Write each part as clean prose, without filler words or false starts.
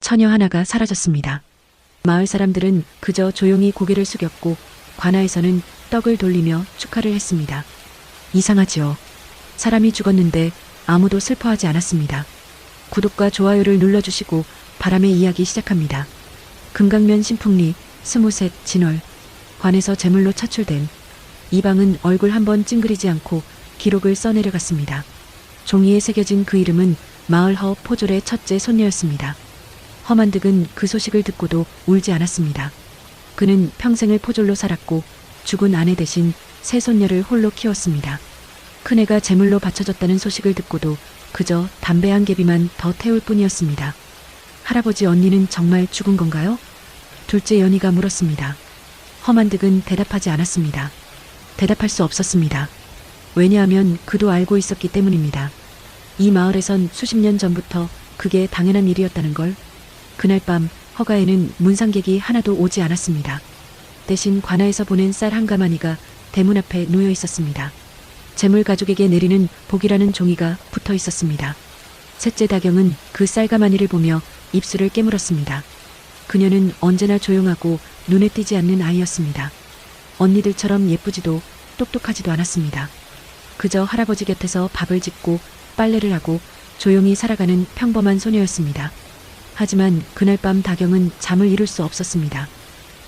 처녀 하나가 사라졌습니다. 마을 사람들은 그저 조용히 고개를 숙였고 관아에서는 떡을 돌리며 축하를 했습니다. 이상하지요. 사람이 죽었는데 아무도 슬퍼하지 않았습니다. 구독과 좋아요를 눌러주시고 바람의 이야기 시작합니다. 금강면 신풍리 23 진월. 관에서 제물로 차출된 이방은 얼굴 한번 찡그리지 않고 기록을 써내려갔습니다. 종이에 새겨진 그 이름은 마을 허 포졸의 첫째 손녀였습니다. 허만득은 그 소식을 듣고도 울지 않았습니다. 그는 평생을 포졸로 살았고 죽은 아내 대신 새 손녀를 홀로 키웠습니다. 큰애가 제물로 바쳐졌다는 소식을 듣고도 그저 담배 한 개비만 더 태울 뿐이었습니다. 할아버지, 언니는 정말 죽은 건가요? 둘째 연희가 물었습니다. 허만득은 대답하지 않았습니다. 대답할 수 없었습니다. 왜냐하면 그도 알고 있었기 때문입니다. 이 마을에선 수십 년 전부터 그게 당연한 일이었다는 걸. 그날 밤 허가에는 문상객이 하나도 오지 않았습니다. 대신 관아에서 보낸 쌀 한 가마니가 대문 앞에 놓여 있었습니다. 재물 가족에게 내리는 복이라는 종이가 붙어 있었습니다. 셋째 다경은 그 쌀가마니를 보며 입술을 깨물었습니다. 그녀는 언제나 조용하고 눈에 띄지 않는 아이였습니다. 언니들처럼 예쁘지도 똑똑하지도 않았습니다. 그저 할아버지 곁에서 밥을 짓고 빨래를 하고 조용히 살아가는 평범한 소녀였습니다. 하지만 그날 밤 다경은 잠을 이룰 수 없었습니다.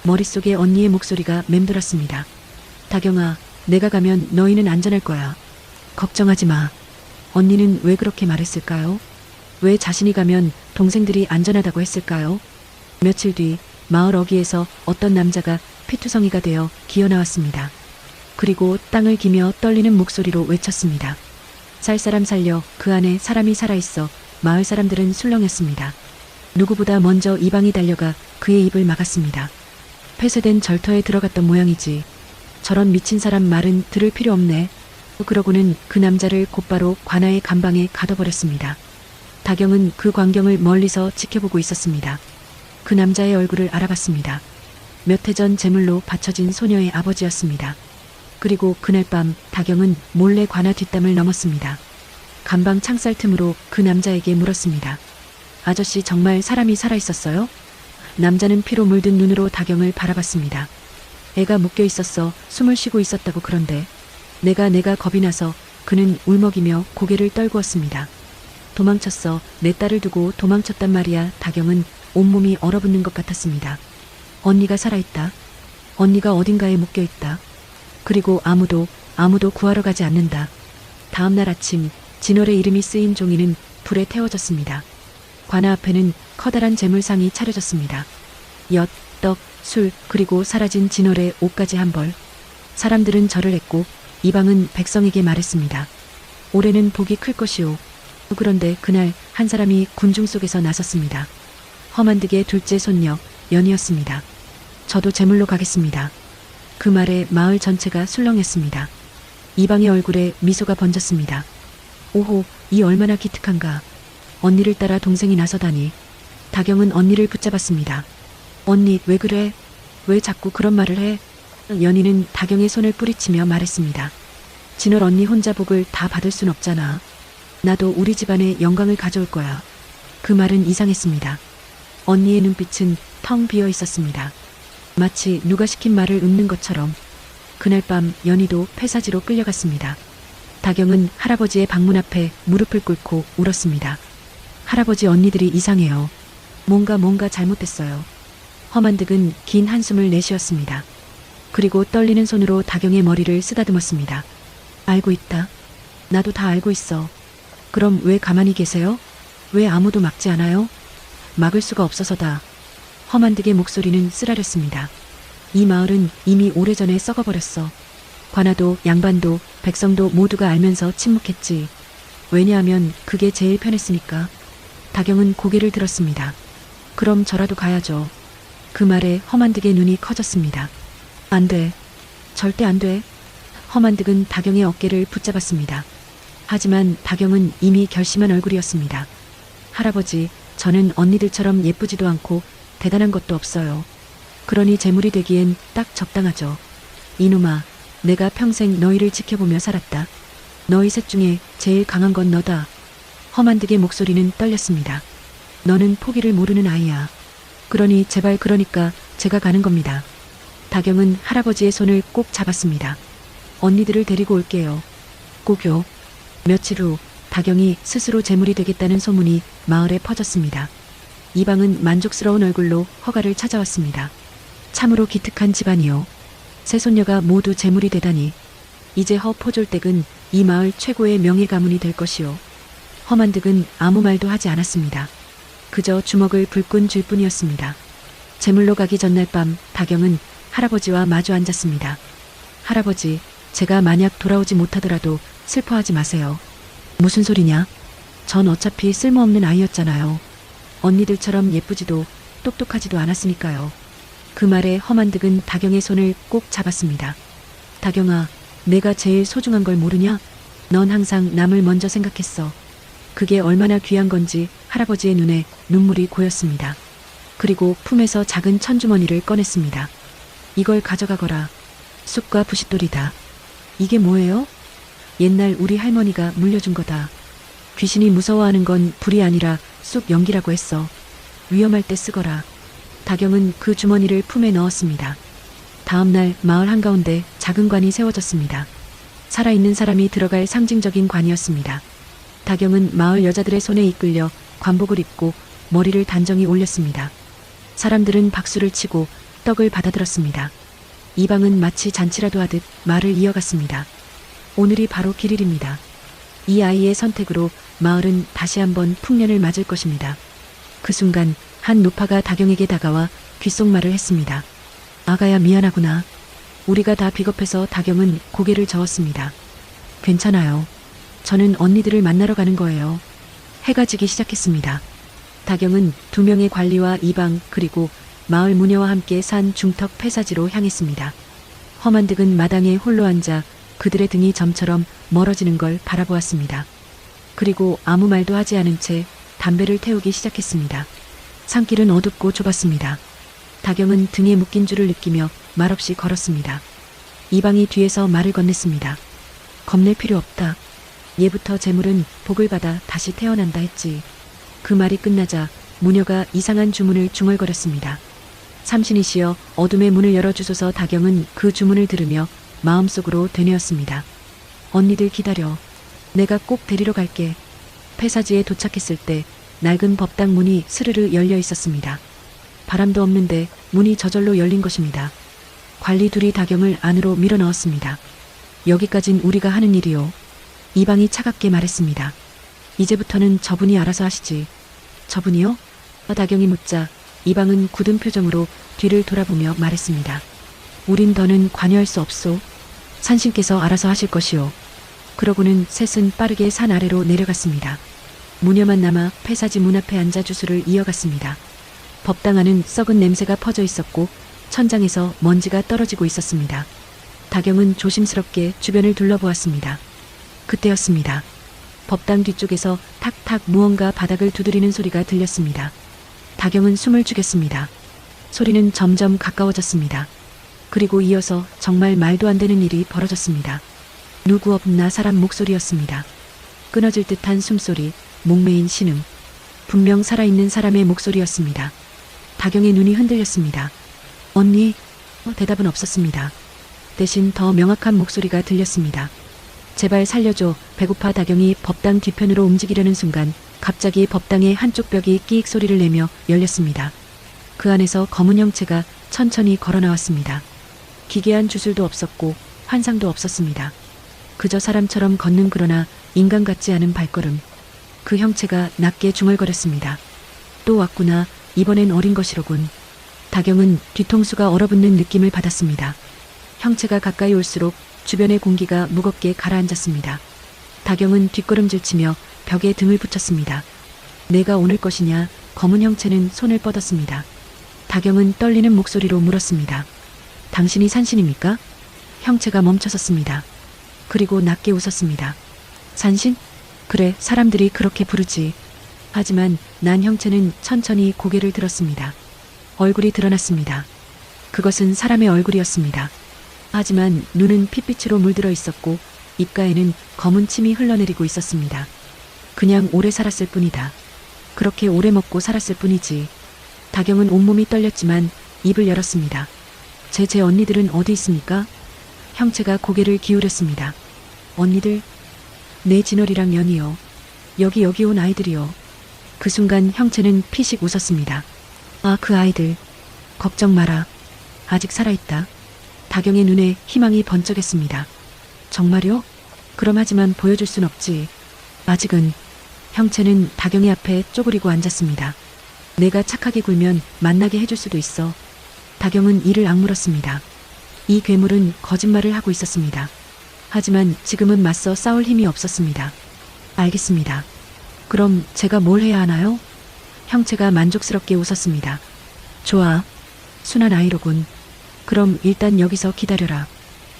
머릿속에 언니의 목소리가 맴돌았습니다. 다경아, 내가 가면 너희는 안전할 거야. 걱정하지 마. 언니는 왜 그렇게 말했을까요? 왜 자신이 가면 동생들이 안전하다고 했을까요? 며칠 뒤 마을 어귀에서 어떤 남자가 피투성이가 되어 기어나왔습니다. 그리고 땅을 기며 떨리는 목소리로 외쳤습니다. 살 사람 살려, 그 안에 사람이 살아있어. 마을 사람들은 술렁였습니다. 누구보다 먼저 이방이 달려가 그의 입을 막았습니다. 폐쇄된 절터에 들어갔던 모양이지. 저런 미친 사람 말은 들을 필요 없네. 그러고는 그 남자를 곧바로 관아의 감방에 가둬버렸습니다. 다경은 그 광경을 멀리서 지켜보고 있었습니다. 그 남자의 얼굴을 알아봤습니다. 몇 해 전 제물로 바쳐진 소녀의 아버지였습니다. 그리고 그날 밤 다경은 몰래 관아 뒷담을 넘었습니다. 감방 창살 틈으로 그 남자에게 물었습니다. 아저씨, 정말 사람이 살아있었어요? 남자는 피로 물든 눈으로 다경을 바라봤습니다. 애가 묶여 있었어. 숨을 쉬고 있었다고. 그런데 내가 겁이 나서. 그는 울먹이며 고개를 떨구었습니다. 도망쳤어. 내 딸을 두고 도망쳤단 말이야. 다경은 온몸이 얼어붙는 것 같았습니다. 언니가 살아있다. 언니가 어딘가에 묶여있다. 그리고 아무도 구하러 가지 않는다. 다음 날 아침 진월의 이름이 쓰인 종이는 불에 태워졌습니다. 관아 앞에는 커다란 제물상이 차려졌습니다. 엿, 떡, 술, 그리고 사라진 진월의 옷까지 한 벌. 사람들은 절을 했고 이방은 백성에게 말했습니다. 올해는 복이 클 것이오. 그런데 그날 한 사람이 군중 속에서 나섰습니다. 허만득의 둘째 손녀 연희였습니다. 저도 제물로 가겠습니다. 그 말에 마을 전체가 술렁였습니다. 이방의 얼굴에 미소가 번졌습니다. 오호, 이 얼마나 기특한가. 언니를 따라 동생이 나서다니. 다경은 언니를 붙잡았습니다. 언니, 왜 그래? 왜 자꾸 그런 말을 해? 연희는 다경의 손을 뿌리치며 말했습니다. 진월 언니 혼자 복을 다 받을 순 없잖아. 나도 우리 집안에 영광을 가져올 거야. 그 말은 이상했습니다. 언니의 눈빛은 텅 비어 있었습니다. 마치 누가 시킨 말을 읊는 것처럼. 그날 밤 연희도 폐사지로 끌려갔습니다. 다경은 할아버지의 방문 앞에 무릎을 꿇고 울었습니다. 할아버지, 언니들이 이상해요. 뭔가 잘못됐어요. 허만득은 긴 한숨을 내쉬었습니다. 그리고 떨리는 손으로 다경의 머리를 쓰다듬었습니다. 알고 있다. 나도 다 알고 있어. 그럼 왜 가만히 계세요? 왜 아무도 막지 않아요? 막을 수가 없어서다. 허만득의 목소리는 쓰라렸습니다. 이 마을은 이미 오래전에 썩어버렸어. 관아도 양반도 백성도 모두가 알면서 침묵했지. 왜냐하면 그게 제일 편했으니까. 다경은 고개를 들었습니다. 그럼 저라도 가야죠. 그 말에 허만득의 눈이 커졌습니다. 안 돼. 절대 안 돼. 허만득은 다경의 어깨를 붙잡았습니다. 하지만 다경은 이미 결심한 얼굴이었습니다. 할아버지, 저는 언니들처럼 예쁘지도 않고 대단한 것도 없어요. 그러니 재물이 되기엔 딱 적당하죠. 이놈아, 내가 평생 너희를 지켜보며 살았다. 너희 셋 중에 제일 강한 건 너다. 허만득의 목소리는 떨렸습니다. 너는 포기를 모르는 아이야. 그러니 제발 그러니까 제가 가는 겁니다. 다경은 할아버지의 손을 꼭 잡았습니다. 언니들을 데리고 올게요. 꼭요. 며칠 후 다경이 스스로 재물이 되겠다는 소문이 마을에 퍼졌습니다. 이방은 만족스러운 얼굴로 허가를 찾아왔습니다. 참으로 기특한 집안이요. 세 손녀가 모두 재물이 되다니. 이제 허포졸댁은 이 마을 최고의 명예 가문이 될 것이요. 허만득은 아무 말도 하지 않았습니다. 그저 주먹을 불끈 쥘 뿐이었습니다. 제물로 가기 전날 밤 다경은 할아버지와 마주 앉았습니다. 할아버지, 제가 만약 돌아오지 못하더라도 슬퍼하지 마세요. 무슨 소리냐? 전 어차피 쓸모없는 아이였잖아요. 언니들처럼 예쁘지도 똑똑하지도 않았으니까요. 그 말에 허만득은 다경의 손을 꼭 잡았습니다. 다경아, 내가 제일 소중한 걸 모르냐? 넌 항상 남을 먼저 생각했어. 그게 얼마나 귀한 건지 할아버지의 눈에 눈물이 고였습니다. 그리고 품에서 작은 천주머니를 꺼냈습니다. 이걸 가져가거라. 쑥과 부싯돌이다. 이게 뭐예요? 옛날 우리 할머니가 물려준 거다. 귀신이 무서워하는 건 불이 아니라 쑥 연기라고 했어. 위험할 때 쓰거라. 다경은 그 주머니를 품에 넣었습니다. 다음 날 마을 한가운데 작은 관이 세워졌습니다. 살아있는 사람이 들어갈 상징적인 관이었습니다. 다경은 마을 여자들의 손에 이끌려 관복을 입고 머리를 단정히 올렸습니다. 사람들은 박수를 치고 떡을 받아들었습니다. 이방은 마치 잔치라도 하듯 말을 이어갔습니다. 오늘이 바로 길일입니다. 이 아이의 선택으로 마을은 다시 한번 풍년을 맞을 것입니다. 그 순간 한 노파가 다경에게 다가와 귓속말을 했습니다. 아가야, 미안하구나. 우리가 다 비겁해서. 다경은 고개를 저었습니다. 괜찮아요. 저는 언니들을 만나러 가는 거예요. 해가 지기 시작했습니다. 다경은 2명의 관리와 이방 그리고 마을 무녀와 함께 산 중턱 폐사지로 향했습니다. 허만득은 마당에 홀로 앉아 그들의 등이 점처럼 멀어지는 걸 바라보았습니다. 그리고 아무 말도 하지 않은 채 담배를 태우기 시작했습니다. 산길은 어둡고 좁았습니다. 다경은 등에 묶인 줄을 느끼며 말없이 걸었습니다. 이방이 뒤에서 말을 건넸습니다. 겁낼 필요 없다. 예부터 재물은 복을 받아 다시 태어난다 했지. 그 말이 끝나자 무녀가 이상한 주문을 중얼거렸습니다. 삼신이시여 어둠의 문을 열어주소서. 다경은 그 주문을 들으며 마음속으로 되뇌었습니다. 언니들 기다려. 내가 꼭 데리러 갈게. 폐사지에 도착했을 때 낡은 법당 문이 스르르 열려 있었습니다. 바람도 없는데 문이 저절로 열린 것입니다. 관리 둘이 다경을 안으로 밀어 넣었습니다. 여기까진 우리가 하는 일이요. 이방이 차갑게 말했습니다. 이제부터는 저분이 알아서 하시지. 저분이요? 다경이 묻자 이방은 굳은 표정으로 뒤를 돌아보며 말했습니다. 우린 더는 관여할 수 없소. 산신께서 알아서 하실 것이요. 그러고는 셋은 빠르게 산 아래로 내려갔습니다. 무녀만 남아 폐사지 문 앞에 앉아 주술을 이어갔습니다. 법당 안은 썩은 냄새가 퍼져 있었고 천장에서 먼지가 떨어지고 있었습니다. 다경은 조심스럽게 주변을 둘러보았습니다. 그때였습니다. 법당 뒤쪽에서 탁탁 무언가 바닥을 두드리는 소리가 들렸습니다. 다경은 숨을 죽였습니다. 소리는 점점 가까워졌습니다. 그리고 이어서 정말 말도 안 되는 일이 벌어졌습니다. 누구 없나 사람 목소리였습니다. 끊어질 듯한 숨소리, 목매인 신음. 분명 살아있는 사람의 목소리였습니다. 다경의 눈이 흔들렸습니다. 언니? 대답은 없었습니다. 대신 더 명확한 목소리가 들렸습니다. 제발 살려줘. 배고파. 다경이 법당 뒤편으로 움직이려는 순간 갑자기 법당의 한쪽 벽이 끼익 소리를 내며 열렸습니다. 그 안에서 검은 형체가 천천히 걸어 나왔습니다. 기괴한 주술도 없었고 환상도 없었습니다. 그저 사람처럼 걷는 그러나 인간 같지 않은 발걸음. 그 형체가 낮게 중얼거렸습니다. 또 왔구나. 이번엔 어린 것이로군. 다경은 뒤통수가 얼어붙는 느낌을 받았습니다. 형체가 가까이 올수록 주변의 공기가 무겁게 가라앉았습니다. 다경은 뒷걸음질치며 벽에 등을 붙였습니다. 내가 오늘 것이냐? 검은 형체는 손을 뻗었습니다. 다경은 떨리는 목소리로 물었습니다. 당신이 산신입니까? 형체가 멈춰섰습니다. 그리고 낮게 웃었습니다. 산신? 그래, 사람들이 그렇게 부르지. 하지만 난 형체는 천천히 고개를 들었습니다. 얼굴이 드러났습니다. 그것은 사람의 얼굴이었습니다. 하지만 눈은 핏빛으로 물들어 있었고 입가에는 검은 침이 흘러내리고 있었습니다. 그냥 오래 살았을 뿐이다. 그렇게 오래 먹고 살았을 뿐이지. 다경은 온몸이 떨렸지만 입을 열었습니다. 제 언니들은 어디 있습니까? 형체가 고개를 기울였습니다. 언니들? 내 진월이랑 연이요. 여기 온 아이들이요. 그 순간 형체는 피식 웃었습니다. 아, 그 아이들. 걱정 마라. 아직 살아있다. 다경의 눈에 희망이 번쩍했습니다. 정말요? 그럼 하지만 보여줄 순 없지. 아직은. 형체는 다경이 앞에 쪼그리고 앉았습니다. 내가 착하게 굴면 만나게 해줄 수도 있어. 다경은 이를 악물었습니다. 이 괴물은 거짓말을 하고 있었습니다. 하지만 지금은 맞서 싸울 힘이 없었습니다. 알겠습니다. 그럼 제가 뭘 해야 하나요? 형체가 만족스럽게 웃었습니다. 좋아. 순한 아이로군. 그럼 일단 여기서 기다려라.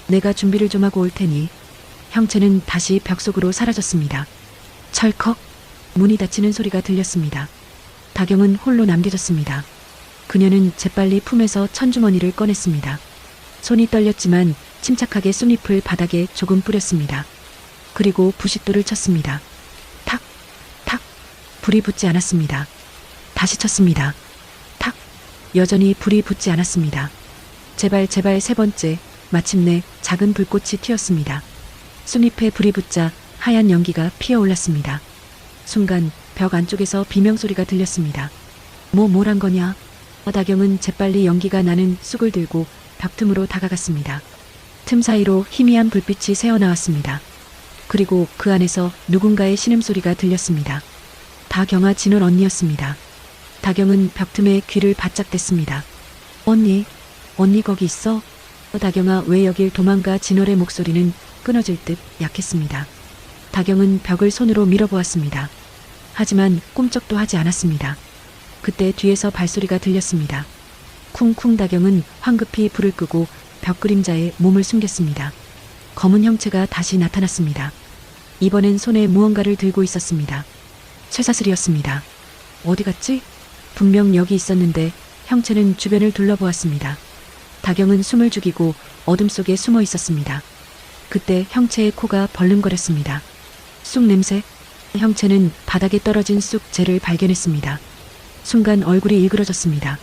내가 준비를 좀 하고 올 테니. 형체는 다시 벽 속으로 사라졌습니다. 철컥 문이 닫히는 소리가 들렸습니다. 다경은 홀로 남겨졌습니다. 그녀는 재빨리 품에서 천주머니를 꺼냈습니다. 손이 떨렸지만 침착하게 쑥잎을 바닥에 조금 뿌렸습니다. 그리고 부싯돌을 쳤습니다. 탁, 탁. 불이 붙지 않았습니다. 다시 쳤습니다. 탁. 여전히 불이 붙지 않았습니다. 제발 세 번째. 마침내 작은 불꽃이 튀었습니다. 쑥잎에 불이 붙자 하얀 연기가 피어올랐습니다. 순간 벽 안쪽에서 비명소리가 들렸습니다. 뭐란 거냐? 다경은 재빨리 연기가 나는 쑥을 들고 벽 틈으로 다가갔습니다. 틈 사이로 희미한 불빛이 새어나왔습니다. 그리고 그 안에서 누군가의 신음소리가 들렸습니다. 다경아, 진월 언니였습니다. 다경은 벽 틈에 귀를 바짝 댔습니다. 언니 거기 있어? 다경아, 왜 여길 도망가? 진월의 목소리는 끊어질 듯 약했습니다. 다경은 벽을 손으로 밀어보았습니다. 하지만 꿈쩍도 하지 않았습니다. 그때 뒤에서 발소리가 들렸습니다. 쿵쿵. 다경은 황급히 불을 끄고 벽 그림자에 몸을 숨겼습니다. 검은 형체가 다시 나타났습니다. 이번엔 손에 무언가를 들고 있었습니다. 쇠사슬이었습니다. 어디 갔지? 분명 여기 있었는데. 형체는 주변을 둘러보았습니다. 다경은 숨을 죽이고 어둠 속에 숨어 있었습니다. 그때 형체의 코가 벌름거렸습니다. 쑥 냄새. 형체는 바닥에 떨어진 쑥재를 발견했습니다. 순간 얼굴이 일그러졌습니다.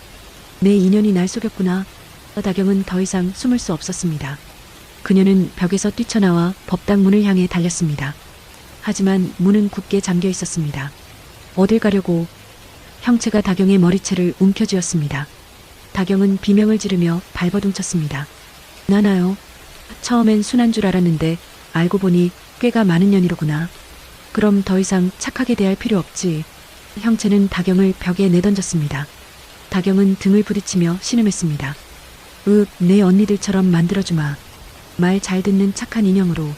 내 인연이 날 속였구나. 다경은 더 이상 숨을 수 없었습니다. 그녀는 벽에서 뛰쳐나와 법당 문을 향해 달렸습니다. 하지만 문은 굳게 잠겨 있었습니다. 어딜 가려고? 형체가 다경의 머리채를 움켜쥐었습니다. 다경은 비명을 지르며 발버둥쳤습니다. 나나요? 처음엔 순한 줄 알았는데 알고 보니 꽤가 많은 년이로구나. 그럼 더 이상 착하게 대할 필요 없지. 형체는 다경을 벽에 내던졌습니다. 다경은 등을 부딪히며 신음했습니다. 내 언니들처럼 만들어주마. 말 잘 듣는 착한 인형으로.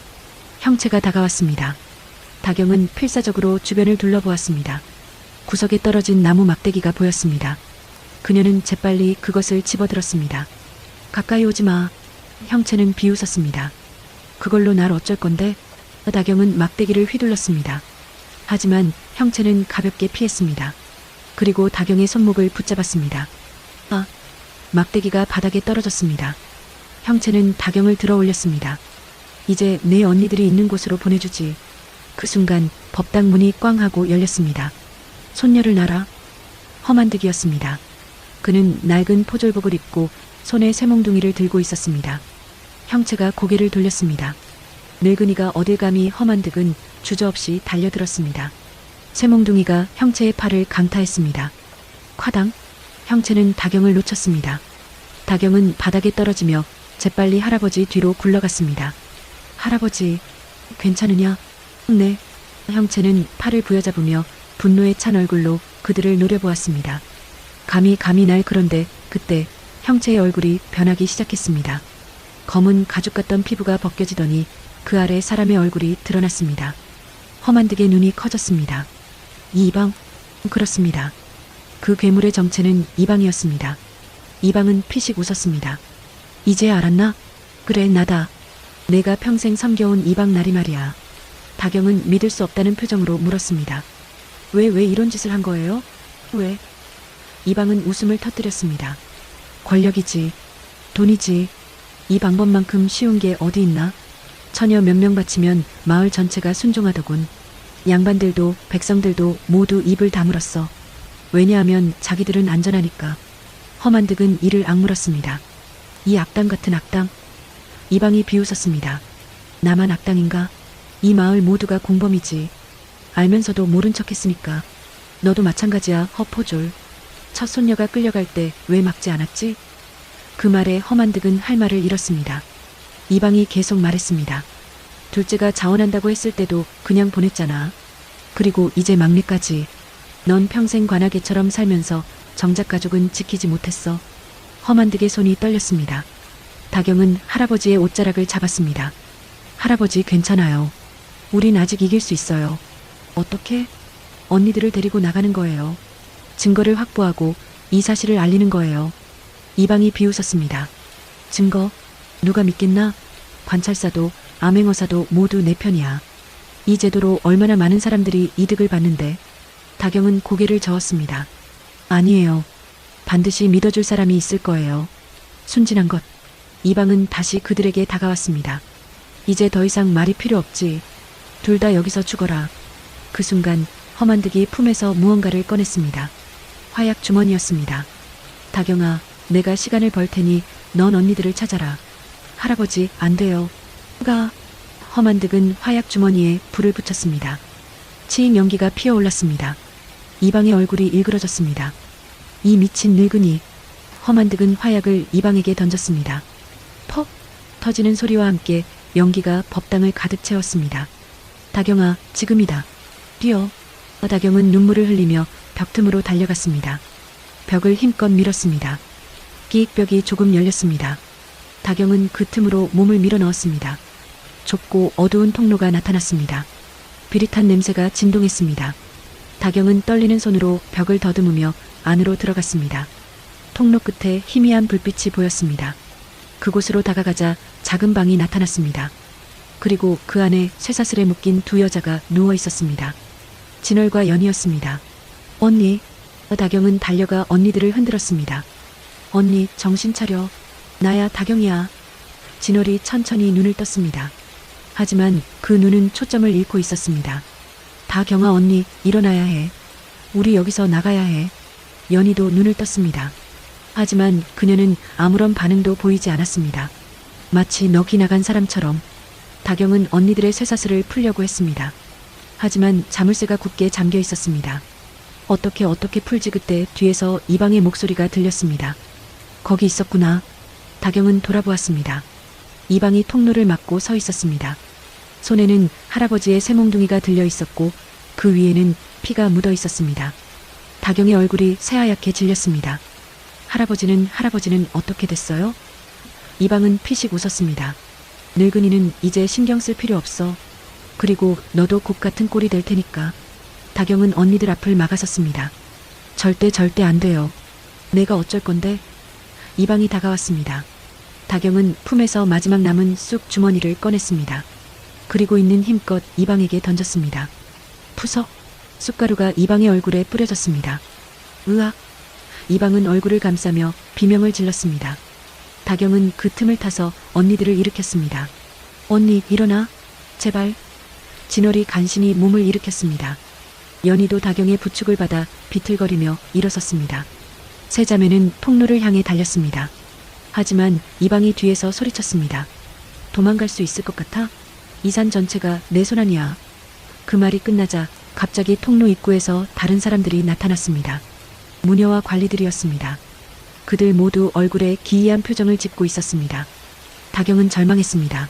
형체가 다가왔습니다. 다경은 필사적으로 주변을 둘러보았습니다. 구석에 떨어진 나무 막대기가 보였습니다. 그녀는 재빨리 그것을 집어들었습니다. 가까이 오지 마. 형체는 비웃었습니다. 그걸로 날 어쩔 건데? 다경은 막대기를 휘둘렀습니다. 하지만 형체는 가볍게 피했습니다. 그리고 다경의 손목을 붙잡았습니다. 막대기가 바닥에 떨어졌습니다. 형체는 다경을 들어 올렸습니다. 이제 내 언니들이 있는 곳으로 보내주지. 그 순간 법당 문이 꽝 하고 열렸습니다. 손녀를 놔라. 험한득이었습니다. 그는 낡은 포졸복을 입고 손에 쇠몽둥이를 들고 있었습니다. 형체가 고개를 돌렸습니다. 늙은이가 어딜 감히 험한득은 주저없이 달려들었습니다. 쇠몽둥이가 형체의 팔을 강타했습니다. 콰당. 형체는 다경을 놓쳤습니다. 다경은 바닥에 떨어지며 재빨리 할아버지 뒤로 굴러갔습니다. 할아버지, 괜찮으냐? 네. 형체는 팔을 부여잡으며 분노에 찬 얼굴로 그들을 노려보았습니다. 감히 날. 그런데 그때 형체의 얼굴이 변하기 시작했습니다. 검은 가죽 같던 피부가 벗겨지더니 그 아래 사람의 얼굴이 드러났습니다. 험한득의 눈이 커졌습니다. 이방? 그렇습니다. 그 괴물의 정체는 이방이었습니다. 이방은 피식 웃었습니다. 이제 알았나? 그래, 나다. 내가 평생 섬겨온 이방 나리 말이야. 다경은 믿을 수 없다는 표정으로 물었습니다. 왜 이런 짓을 한 거예요? 왜? 이방은 웃음을 터뜨렸습니다. 권력이지. 돈이지. 이 방법만큼 쉬운 게 어디 있나? 처녀 몇 명 바치면 마을 전체가 순종하더군. 양반들도 백성들도 모두 입을 다물었어. 왜냐하면 자기들은 안전하니까. 험한득은 이를 악물었습니다. 이 악당 같은 악당. 이방이 비웃었습니다. 나만 악당인가? 이 마을 모두가 공범이지. 알면서도 모른 척했으니까. 너도 마찬가지야, 허포졸. 첫 손녀가 끌려갈 때 왜 막지 않았지? 그 말에 험한득은 할 말을 잃었습니다. 이방이 계속 말했습니다. 둘째가 자원한다고 했을 때도 그냥 보냈잖아. 그리고 이제 막내까지. 넌 평생 관아개처럼 살면서 정작 가족은 지키지 못했어. 험한득의 손이 떨렸습니다. 다경은 할아버지의 옷자락을 잡았습니다. 할아버지 괜찮아요. 우린 아직 이길 수 있어요. 어떻게? 언니들을 데리고 나가는 거예요. 증거를 확보하고 이 사실을 알리는 거예요. 이방이 비웃었습니다. 증거? 누가 믿겠나? 관찰사도 암행어사도 모두 내 편이야. 이 제도로 얼마나 많은 사람들이 이득을 받는데. 다경은 고개를 저었습니다. 아니에요. 반드시 믿어줄 사람이 있을 거예요. 순진한 것. 이방은 다시 그들에게 다가왔습니다. 이제 더 이상 말이 필요 없지. 둘 다 여기서 죽어라. 그 순간 험한득이 품에서 무언가를 꺼냈습니다. 화약 주머니였습니다. 다경아, 내가 시간을 벌 테니 넌 언니들을 찾아라. 할아버지, 안 돼요. 가. 험한득은 화약 주머니에 불을 붙였습니다. 치익 연기가 피어올랐습니다. 이방의 얼굴이 일그러졌습니다. 이 미친 늙은이. 험한득은 화약을 이방에게 던졌습니다. 퍽! 터지는 소리와 함께 연기가 법당을 가득 채웠습니다. 다경아, 지금이다. 뛰어. 다경은 눈물을 흘리며 벽 틈으로 달려갔습니다. 벽을 힘껏 밀었습니다. 끼익벽이 조금 열렸습니다. 다경은 그 틈으로 몸을 밀어 넣었습니다. 좁고 어두운 통로가 나타났습니다. 비릿한 냄새가 진동했습니다. 다경은 떨리는 손으로 벽을 더듬으며 안으로 들어갔습니다. 통로 끝에 희미한 불빛이 보였습니다. 그곳으로 다가가자 작은 방이 나타났습니다. 그리고 그 안에 쇠사슬에 묶인 두 여자가 누워 있었습니다. 진월과 연이었습니다. 언니. 다경은 달려가 언니들을 흔들었습니다. 언니, 정신 차려. 나야, 다경이야. 진월이 천천히 눈을 떴습니다. 하지만 그 눈은 초점을 잃고 있었습니다. 다경아 언니, 일어나야 해. 우리 여기서 나가야 해. 연희도 눈을 떴습니다. 하지만 그녀는 아무런 반응도 보이지 않았습니다. 마치 넋이 나간 사람처럼. 다경은 언니들의 쇠사슬을 풀려고 했습니다. 하지만 자물쇠가 굳게 잠겨 있었습니다. 어떻게 풀지. 그때 뒤에서 이방의 목소리가 들렸습니다. 거기 있었구나. 다경은 돌아보았습니다. 이방이 통로를 막고 서 있었습니다. 손에는 할아버지의 쇠몽둥이가 들려 있었고 그 위에는 피가 묻어 있었습니다. 다경의 얼굴이 새하얗게 질렸습니다. 할아버지는 어떻게 됐어요? 이방은 피식 웃었습니다. 늙은이는 이제 신경 쓸 필요 없어. 그리고 너도 곧 같은 꼴이 될 테니까. 다경은 언니들 앞을 막아섰습니다. 절대 안 돼요. 내가 어쩔 건데? 이방이 다가왔습니다. 다경은 품에서 마지막 남은 쑥 주머니를 꺼냈습니다. 그리고 있는 힘껏 이방에게 던졌습니다. 푸석. 쑥가루가 이방의 얼굴에 뿌려졌습니다. 으악. 이방은 얼굴을 감싸며 비명을 질렀습니다. 다경은 그 틈을 타서 언니들을 일으켰습니다. 언니, 일어나. 제발. 진월이 간신히 몸을 일으켰습니다. 연희도 다경의 부축을 받아 비틀거리며 일어섰습니다. 세 자매는 통로를 향해 달렸습니다. 하지만 이방이 뒤에서 소리쳤습니다. 도망갈 수 있을 것 같아? 이 산 전체가 내 손 안이야. 그 말이 끝나자 갑자기 통로 입구에서 다른 사람들이 나타났습니다. 무녀와 관리들이었습니다. 그들 모두 얼굴에 기이한 표정을 짓고 있었습니다. 다경은 절망했습니다.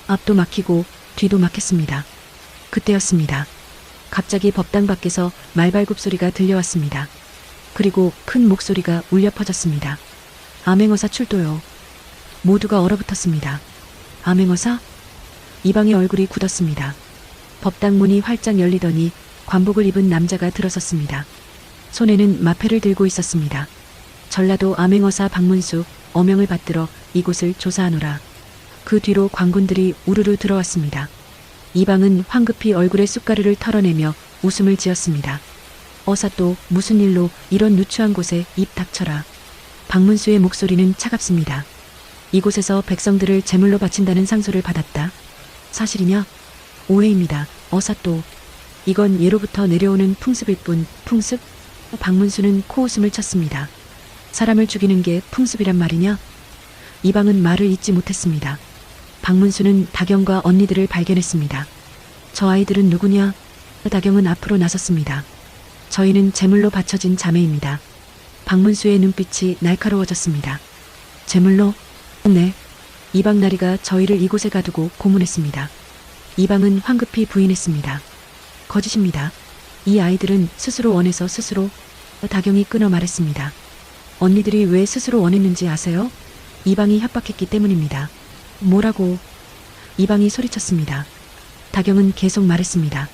앞도 막히고 뒤도 막혔습니다. 그때였습니다. 갑자기 법당 밖에서 말발굽 소리가 들려왔습니다. 그리고 큰 목소리가 울려 퍼졌습니다. 암행어사 출도요. 모두가 얼어붙었습니다. 암행어사? 이방의 얼굴이 굳었습니다. 법당 문이 활짝 열리더니 관복을 입은 남자가 들어섰습니다. 손에는 마패를 들고 있었습니다. 전라도 암행어사 박문수, 어명을 받들어 이곳을 조사하노라. 그 뒤로 관군들이 우르르 들어왔습니다. 이방은 황급히 얼굴에 쑥가루를 털어내며 웃음을 지었습니다. 어사 또 무슨 일로 이런 누추한 곳에 입 닥쳐라. 박문수의 목소리는 차갑습니다. 이곳에서 백성들을 제물로 바친다는 상소를 받았다. 사실이냐? 오해입니다. 어사 또. 이건 예로부터 내려오는 풍습일 뿐. 풍습? 박문수는 코웃음을 쳤습니다. 사람을 죽이는 게 풍습이란 말이냐? 이방은 말을 잇지 못했습니다. 박문수는 다경과 언니들을 발견했습니다. 저 아이들은 누구냐? 다경은 앞으로 나섰습니다. 저희는 제물로 바쳐진 자매입니다. 박문수의 눈빛이 날카로워졌습니다. 제물로? 네. 이방 나리가 저희를 이곳에 가두고 고문했습니다. 이방은 황급히 부인했습니다. 거짓입니다. 이 아이들은 스스로 원해서 스스로. 다경이 끊어 말했습니다. 언니들이 왜 스스로 원했는지 아세요? 이방이 협박했기 때문입니다. 뭐라고? 이방이 소리쳤습니다. 다경은 계속 말했습니다.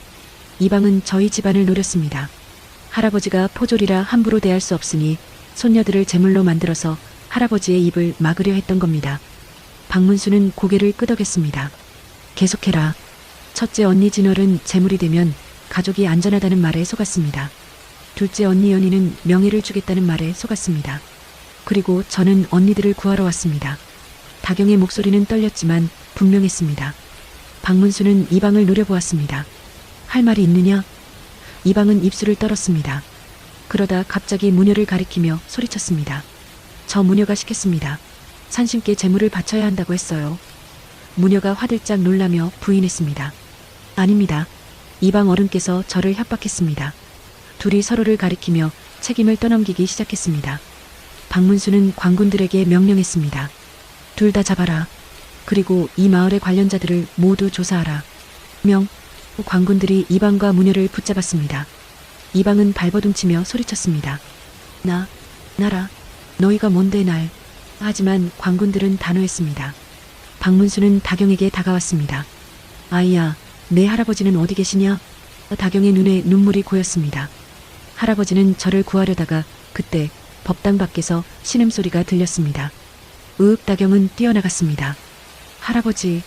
이방은 저희 집안을 노렸습니다. 할아버지가 포졸이라 함부로 대할 수 없으니 손녀들을 제물로 만들어서 할아버지의 입을 막으려 했던 겁니다. 박문수는 고개를 끄덕였습니다. 계속해라. 첫째 언니 진월은 제물이 되면 가족이 안전하다는 말에 속았습니다. 둘째 언니 연희는 명예를 주겠다는 말에 속았습니다. 그리고 저는 언니들을 구하러 왔습니다. 다경의 목소리는 떨렸지만 분명했습니다. 박문수는 이방을 노려보았습니다. 할 말이 있느냐? 이방은 입술을 떨었습니다. 그러다 갑자기 무녀를 가리키며 소리쳤습니다. 저 무녀가 시켰습니다. 산신께 제물을 바쳐야 한다고 했어요. 무녀가 화들짝 놀라며 부인했습니다. 아닙니다. 이방 어른께서 저를 협박했습니다. 둘이 서로를 가리키며 책임을 떠넘기기 시작했습니다. 박문수는 관군들에게 명령했습니다. 둘 다 잡아라. 그리고 이 마을의 관련자들을 모두 조사하라. 명. 관군들이 이방과 무녀를 붙잡았습니다. 이방은 발버둥치며 소리쳤습니다. 나라. 너희가 뭔데 날. 하지만 관군들은 단호했습니다. 박문수는 다경에게 다가왔습니다. 아이야, 내 할아버지는 어디 계시냐? 다경의 눈에 눈물이 고였습니다. 할아버지는 저를 구하려다가 그때 법당 밖에서 신음소리가 들렸습니다. 다경은 뛰어나갔습니다. 할아버지.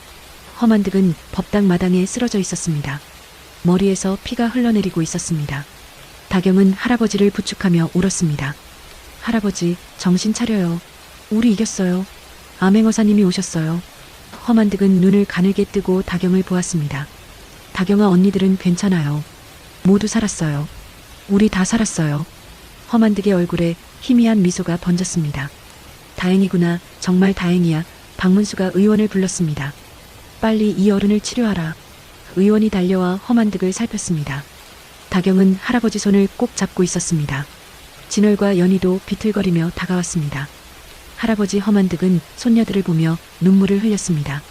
험한득은 법당 마당에 쓰러져 있었습니다. 머리에서 피가 흘러내리고 있었습니다. 다경은 할아버지를 부축하며 울었습니다. 할아버지, 정신 차려요. 우리 이겼어요. 암행어사님이 오셨어요. 험한득은 눈을 가늘게 뜨고 다경을 보았습니다. 다경아, 언니들은 괜찮아요. 모두 살았어요. 우리 다 살았어요. 험한득의 얼굴에 희미한 미소가 번졌습니다. 다행이구나. 정말 다행이야. 박문수가 의원을 불렀습니다. 빨리 이 어른을 치료하라. 의원이 달려와 험한득을 살폈습니다. 다경은 할아버지 손을 꼭 잡고 있었습니다. 진월과 연희도 비틀거리며 다가왔습니다. 할아버지 험한득은 손녀들을 보며 눈물을 흘렸습니다.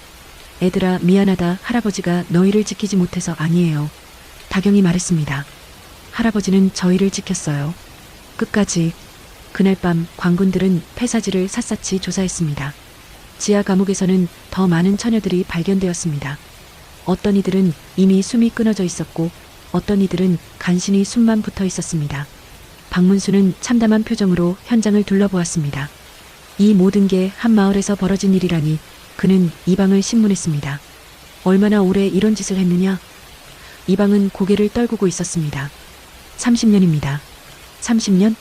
애들아, 미안하다. 할아버지가 너희를 지키지 못해서 아니에요. 다경이 말했습니다. 할아버지는 저희를 지켰어요. 끝까지. 그날 밤 관군들은 폐사지를 샅샅이 조사했습니다. 지하 감옥에서는 더 많은 처녀들이 발견되었습니다. 어떤 이들은 이미 숨이 끊어져 있었고 어떤 이들은 간신히 숨만 붙어 있었습니다. 박문수는 참담한 표정으로 현장을 둘러보았습니다. 이 모든 게 한 마을에서 벌어진 일이라니 그는 이방을 신문했습니다. 얼마나 오래 이런 짓을 했느냐? 이방은 고개를 떨구고 있었습니다. 30년입니다. 30년?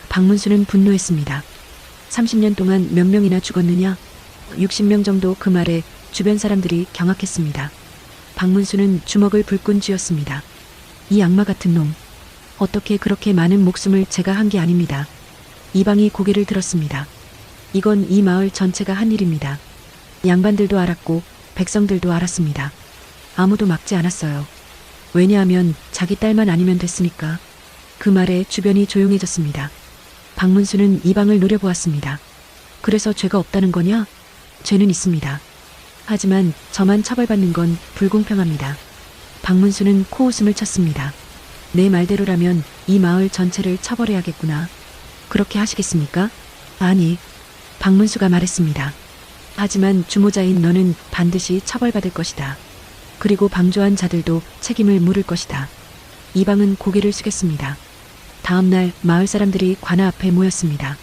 박문수는 분노했습니다. 30년 동안 몇 명이나 죽었느냐? 60명 정도. 그 말에 주변 사람들이 경악했습니다. 박문수는 주먹을 불끈 쥐었습니다. 이 악마 같은 놈. 어떻게 그렇게 많은 목숨을 제가 한 게 아닙니다. 이방이 고개를 들었습니다. 이건 이 마을 전체가 한 일입니다. 양반들도 알았고 백성들도 알았습니다. 아무도 막지 않았어요. 왜냐하면 자기 딸만 아니면 됐으니까. 그 말에 주변이 조용해졌습니다. 박문수는 이방을 노려보았습니다. 그래서 죄가 없다는 거냐? 죄는 있습니다. 하지만 저만 처벌받는 건 불공평합니다. 박문수는 코웃음을 쳤습니다. 내 말대로라면 이 마을 전체를 처벌해야겠구나. 그렇게 하시겠습니까? 아니. 박문수가 말했습니다. 하지만 주모자인 너는 반드시 처벌받을 것이다. 그리고 방조한 자들도 책임을 물을 것이다. 이방은 고개를 숙였습니다. 다음 날 마을 사람들이 관아 앞에 모였습니다.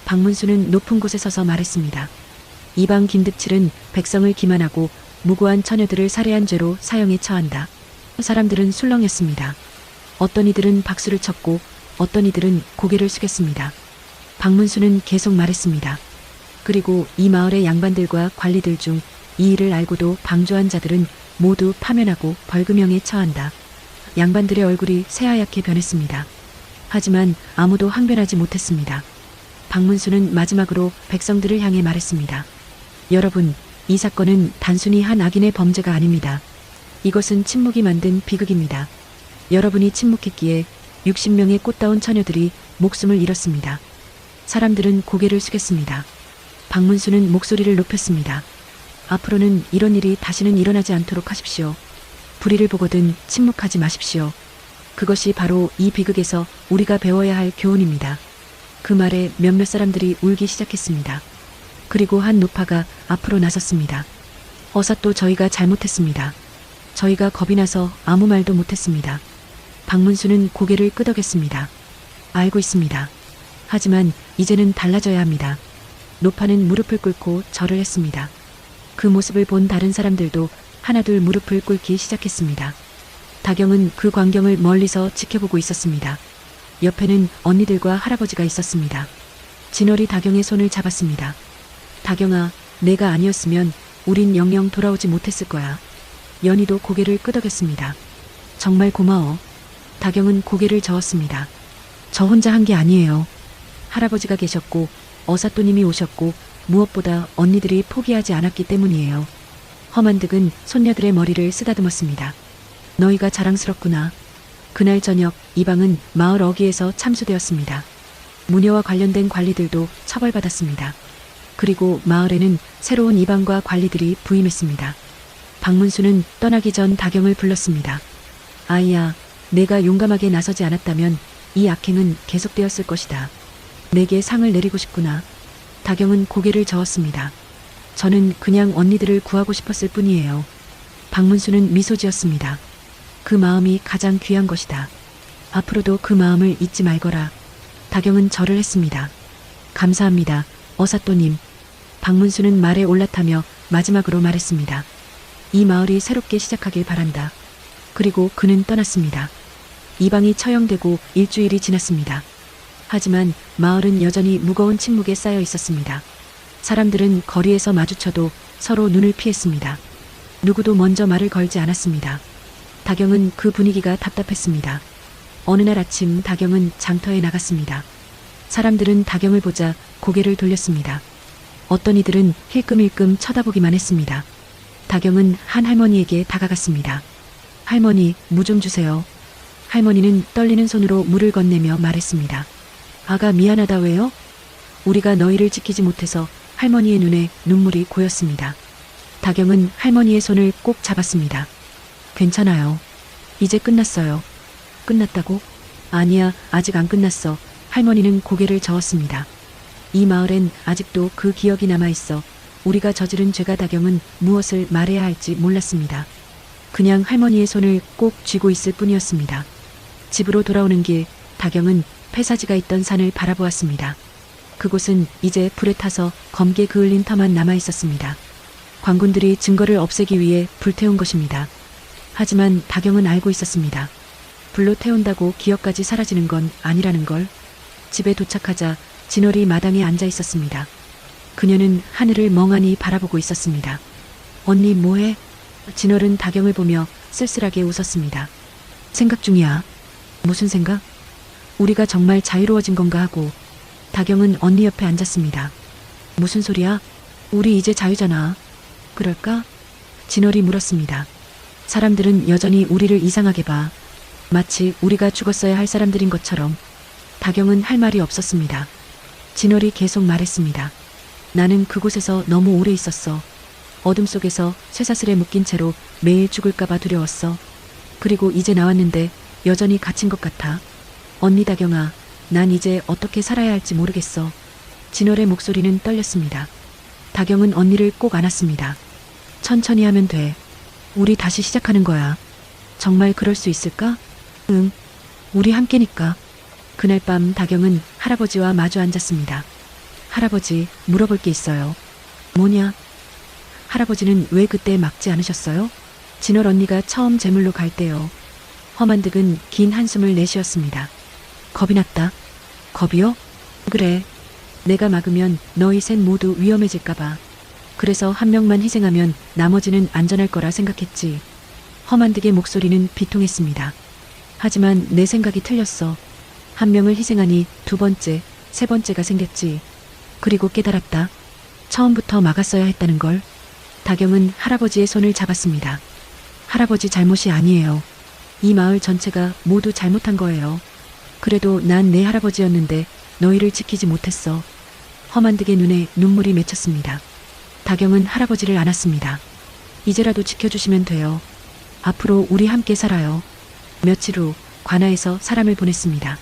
박문수는 높은 곳에 서서 말했습니다. 이방 김득칠은 백성을 기만하고 무고한 처녀들을 살해한 죄로 사형에 처한다. 사람들은 술렁였습니다. 어떤 이들은 박수를 쳤고 어떤 이들은 고개를 숙였습니다. 박문수는 계속 말했습니다. 그리고 이 마을의 양반들과 관리들 중 이 일을 알고도 방조한 자들은 모두 파면하고 벌금형에 처한다. 양반들의 얼굴이 새하얗게 변했습니다. 하지만 아무도 항변하지 못했습니다. 박문수는 마지막으로 백성들을 향해 말했습니다. 여러분, 이 사건은 단순히 한 악인의 범죄가 아닙니다. 이것은 침묵이 만든 비극입니다. 여러분이 침묵했기에 60명의 꽃다운 처녀들이 목숨을 잃었습니다. 사람들은 고개를 숙였습니다. 박문수는 목소리를 높였습니다. 앞으로는 이런 일이 다시는 일어나지 않도록 하십시오. 불의를 보거든 침묵하지 마십시오. 그것이 바로 이 비극에서 우리가 배워야 할 교훈입니다. 그 말에 몇몇 사람들이 울기 시작했습니다. 그리고 한 노파가 앞으로 나섰습니다. 어사또 저희가 잘못했습니다. 저희가 겁이 나서 아무 말도 못했습니다. 박문수는 고개를 끄덕였습니다. 알고 있습니다. 하지만 이제는 달라져야 합니다. 노파는 무릎을 꿇고 절을 했습니다. 그 모습을 본 다른 사람들도 하나둘 무릎을 꿇기 시작했습니다. 다경은 그 광경을 멀리서 지켜보고 있었습니다. 옆에는 언니들과 할아버지가 있었습니다. 진월이 다경의 손을 잡았습니다. 다경아, 내가 아니었으면 우린 영영 돌아오지 못했을 거야. 연희도 고개를 끄덕였습니다. 정말 고마워. 다경은 고개를 저었습니다. 저 혼자 한 게 아니에요. 할아버지가 계셨고 어사또님이 오셨고 무엇보다 언니들이 포기하지 않았기 때문이에요. 험한득은 손녀들의 머리를 쓰다듬었습니다. 너희가 자랑스럽구나. 그날 저녁 이방은 마을 어귀에서 참수되었습니다. 무녀와 관련된 관리들도 처벌받았습니다. 그리고 마을에는 새로운 이방과 관리들이 부임했습니다. 박문수는 떠나기 전 다경을 불렀습니다. 아이야, 내가 용감하게 나서지 않았다면 이 악행은 계속되었을 것이다. 내게 상을 내리고 싶구나. 다경은 고개를 저었습니다. 저는 그냥 언니들을 구하고 싶었을 뿐이에요. 박문수는 미소 지었습니다. 그 마음이 가장 귀한 것이다. 앞으로도 그 마음을 잊지 말거라. 다경은 절을 했습니다. 감사합니다, 어사또님. 박문수는 말에 올라타며 마지막으로 말했습니다. 이 마을이 새롭게 시작하길 바란다. 그리고 그는 떠났습니다. 이방이 처형되고 일주일이 지났습니다. 하지만 마을은 여전히 무거운 침묵에 쌓여 있었습니다. 사람들은 거리에서 마주쳐도 서로 눈을 피했습니다. 누구도 먼저 말을 걸지 않았습니다. 다경은 그 분위기가 답답했습니다. 어느 날 아침 다경은 장터에 나갔습니다. 사람들은 다경을 보자 고개를 돌렸습니다. 어떤 이들은 힐끔힐끔 쳐다보기만 했습니다. 다경은 한 할머니에게 다가갔습니다. 할머니, 무 좀 주세요. 할머니는 떨리는 손으로 물을 건네며 말했습니다. 아가 미안하다. 왜요? 우리가 너희를 지키지 못해서. 할머니의 눈에 눈물이 고였습니다. 다경은 할머니의 손을 꼭 잡았습니다. 괜찮아요. 이제 끝났어요. 끝났다고? 아니야, 아직 안 끝났어. 할머니는 고개를 저었습니다. 이 마을엔 아직도 그 기억이 남아있어. 우리가 저지른 죄가. 다경은 무엇을 말해야 할지 몰랐습니다. 그냥 할머니의 손을 꼭 쥐고 있을 뿐이었습니다. 집으로 돌아오는 길, 다경은 폐사지가 있던 산을 바라보았습니다. 그곳은 이제 불에 타서 검게 그을린 터만 남아있었습니다. 광군들이 증거를 없애기 위해 불태운 것입니다. 하지만 다경은 알고 있었습니다. 불로 태운다고 기억까지 사라지는 건 아니라는 걸. 집에 도착하자 진월이 마당에 앉아 있었습니다. 그녀는 하늘을 멍하니 바라보고 있었습니다. 언니 뭐해? 진월은 다경을 보며 쓸쓸하게 웃었습니다. 생각 중이야. 무슨 생각? 우리가 정말 자유로워진 건가 하고. 다경은 언니 옆에 앉았습니다. 무슨 소리야? 우리 이제 자유잖아. 그럴까? 진월이 물었습니다. 사람들은 여전히 우리를 이상하게 봐. 마치 우리가 죽었어야 할 사람들인 것처럼. 다경은 할 말이 없었습니다. 진월이 계속 말했습니다. 나는 그곳에서 너무 오래 있었어. 어둠 속에서 쇠사슬에 묶인 채로 매일 죽을까봐 두려웠어. 그리고 이제 나왔는데 여전히 갇힌 것 같아. 언니 다경아, 난 이제 어떻게 살아야 할지 모르겠어. 진월의 목소리는 떨렸습니다. 다경은 언니를 꼭 안았습니다. 천천히 하면 돼. 우리 다시 시작하는 거야. 정말 그럴 수 있을까? 응. 우리 함께니까. 그날 밤 다경은 할아버지와 마주 앉았습니다. 할아버지, 물어볼 게 있어요. 뭐냐? 할아버지는 왜 그때 막지 않으셨어요? 진월 언니가 처음 제물로 갈 때요. 험한득은 긴 한숨을 내쉬었습니다. 겁이 났다. 겁이요? 그래. 내가 막으면 너희 셋 모두 위험해질까봐. 그래서 한 명만 희생하면 나머지는 안전할 거라 생각했지. 험한득의 목소리는 비통했습니다. 하지만 내 생각이 틀렸어. 한 명을 희생하니 두 번째, 세 번째가 생겼지. 그리고 깨달았다. 처음부터 막았어야 했다는 걸. 다경은 할아버지의 손을 잡았습니다. 할아버지 잘못이 아니에요. 이 마을 전체가 모두 잘못한 거예요. 그래도 난 내 할아버지였는데 너희를 지키지 못했어. 험한득의 눈에 눈물이 맺혔습니다. 다경은 할아버지를 안았습니다. 이제라도 지켜주시면 돼요. 앞으로 우리 함께 살아요. 며칠 후 관아에서 사람을 보냈습니다.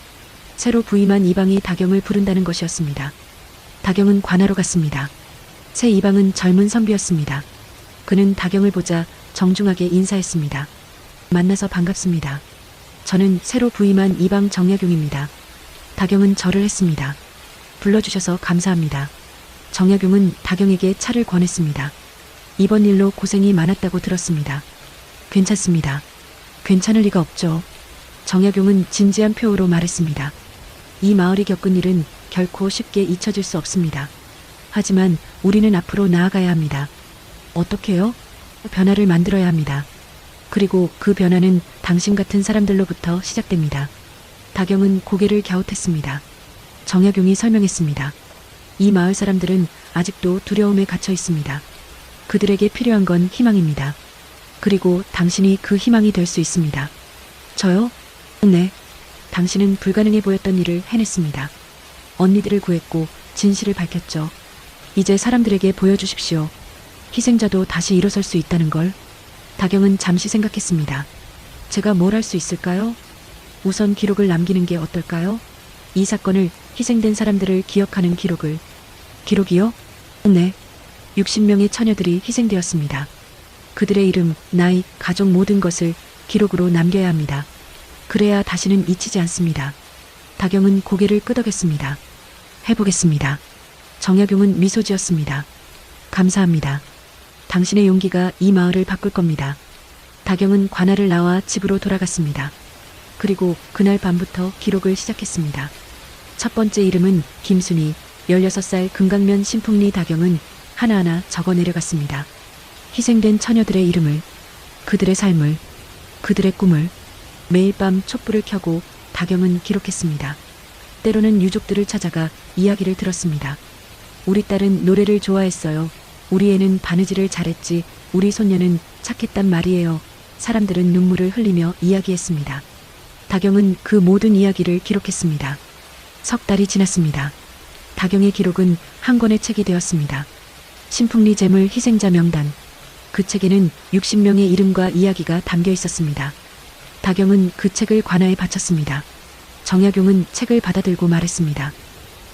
새로 부임한 이방이 다경을 부른다는 것이었습니다. 다경은 관아로 갔습니다. 새 이방은 젊은 선비였습니다. 그는 다경을 보자 정중하게 인사했습니다. 만나서 반갑습니다. 저는 새로 부임한 이방 정약용입니다. 다경은 절을 했습니다. 불러주셔서 감사합니다. 정약용은 다경에게 차를 권했습니다. 이번 일로 고생이 많았다고 들었습니다. 괜찮습니다. 괜찮을 리가 없죠. 정약용은 진지한 표호로 말했습니다. 이 마을이 겪은 일은 결코 쉽게 잊혀질 수 없습니다. 하지만 우리는 앞으로 나아가야 합니다. 어떻게요? 변화를 만들어야 합니다. 그리고 그 변화는 당신 같은 사람들로부터 시작됩니다. 다경은 고개를 갸웃했습니다. 정약용이 설명했습니다. 이 마을 사람들은 아직도 두려움에 갇혀 있습니다. 그들에게 필요한 건 희망입니다. 그리고 당신이 그 희망이 될 수 있습니다. 저요? 네. 당신은 불가능해 보였던 일을 해냈습니다. 언니들을 구했고 진실을 밝혔죠. 이제 사람들에게 보여주십시오. 희생자도 다시 일어설 수 있다는 걸. 다경은 잠시 생각했습니다. 제가 뭘 할 수 있을까요? 우선 기록을 남기는 게 어떨까요? 이 사건을 희생된 사람들을 기억하는 기록을. 기록이요? 네. 60명의 처녀들이 희생되었습니다. 그들의 이름, 나이, 가족 모든 것을 기록으로 남겨야 합니다. 그래야 다시는 잊히지 않습니다. 다경은 고개를 끄덕였습니다. 해보겠습니다. 정약용은 미소 지었습니다. 감사합니다. 당신의 용기가 이 마을을 바꿀 겁니다. 다경은 관아를 나와 집으로 돌아갔습니다. 그리고 그날 밤부터 기록을 시작했습니다. 첫 번째 이름은 김순희, 16살 금강면 신풍리. 다경은 하나하나 적어 내려갔습니다. 희생된 처녀들의 이름을, 그들의 삶을, 그들의 꿈을. 매일 밤 촛불을 켜고 다경은 기록했습니다. 때로는 유족들을 찾아가 이야기를 들었습니다. 우리 딸은 노래를 좋아했어요. 우리 애는 바느질을 잘했지. 우리 손녀는 착했단 말이에요. 사람들은 눈물을 흘리며 이야기했습니다. 다경은 그 모든 이야기를 기록했습니다. 석 달이 지났습니다. 다경의 기록은 한 권의 책이 되었습니다. 신풍리 제물 희생자 명단. 그 책에는 60명의 이름과 이야기가 담겨 있었습니다. 다경은 그 책을 관아에 바쳤습니다. 정약용은 책을 받아들고 말했습니다.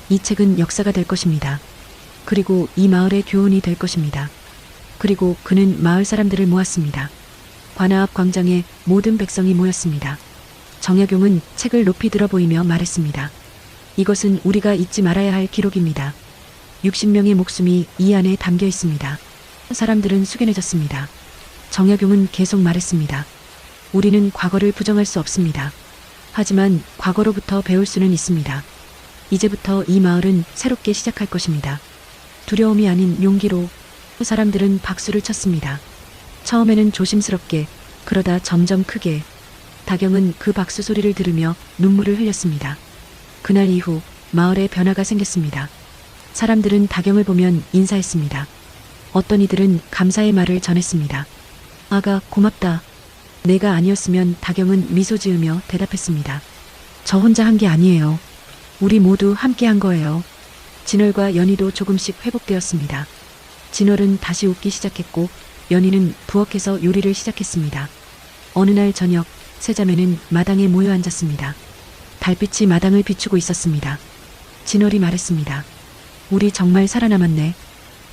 이 책은 역사가 될 것입니다. 그리고 이 마을의 교훈이 될 것입니다. 그리고 그는 마을 사람들을 모았습니다. 관아 앞 광장에 모든 백성이 모였습니다. 정약용은 책을 높이 들어 보이며 말했습니다. 이것은 우리가 잊지 말아야 할 기록입니다. 60명의 목숨이 이 안에 담겨 있습니다. 사람들은 숙연해졌습니다. 정약용은 계속 말했습니다. 우리는 과거를 부정할 수 없습니다. 하지만 과거로부터 배울 수는 있습니다. 이제부터 이 마을은 새롭게 시작할 것입니다. 두려움이 아닌 용기로. 사람들은 박수를 쳤습니다. 처음에는 조심스럽게, 그러다 점점 크게. 다경은 그 박수 소리를 들으며 눈물을 흘렸습니다. 그날 이후 마을에 변화가 생겼습니다. 사람들은 다경을 보면 인사했습니다. 어떤 이들은 감사의 말을 전했습니다. 아가, 고맙다. 내가 아니었으면. 다경은 미소 지으며 대답했습니다. 저 혼자 한 게 아니에요. 우리 모두 함께 한 거예요. 진월과 연희도 조금씩 회복되었습니다. 진월은 다시 웃기 시작했고 연희는 부엌에서 요리를 시작했습니다. 어느 날 저녁, 세 자매는 마당에 모여 앉았습니다. 달빛이 마당을 비추고 있었습니다. 진월이 말했습니다. 우리 정말 살아남았네.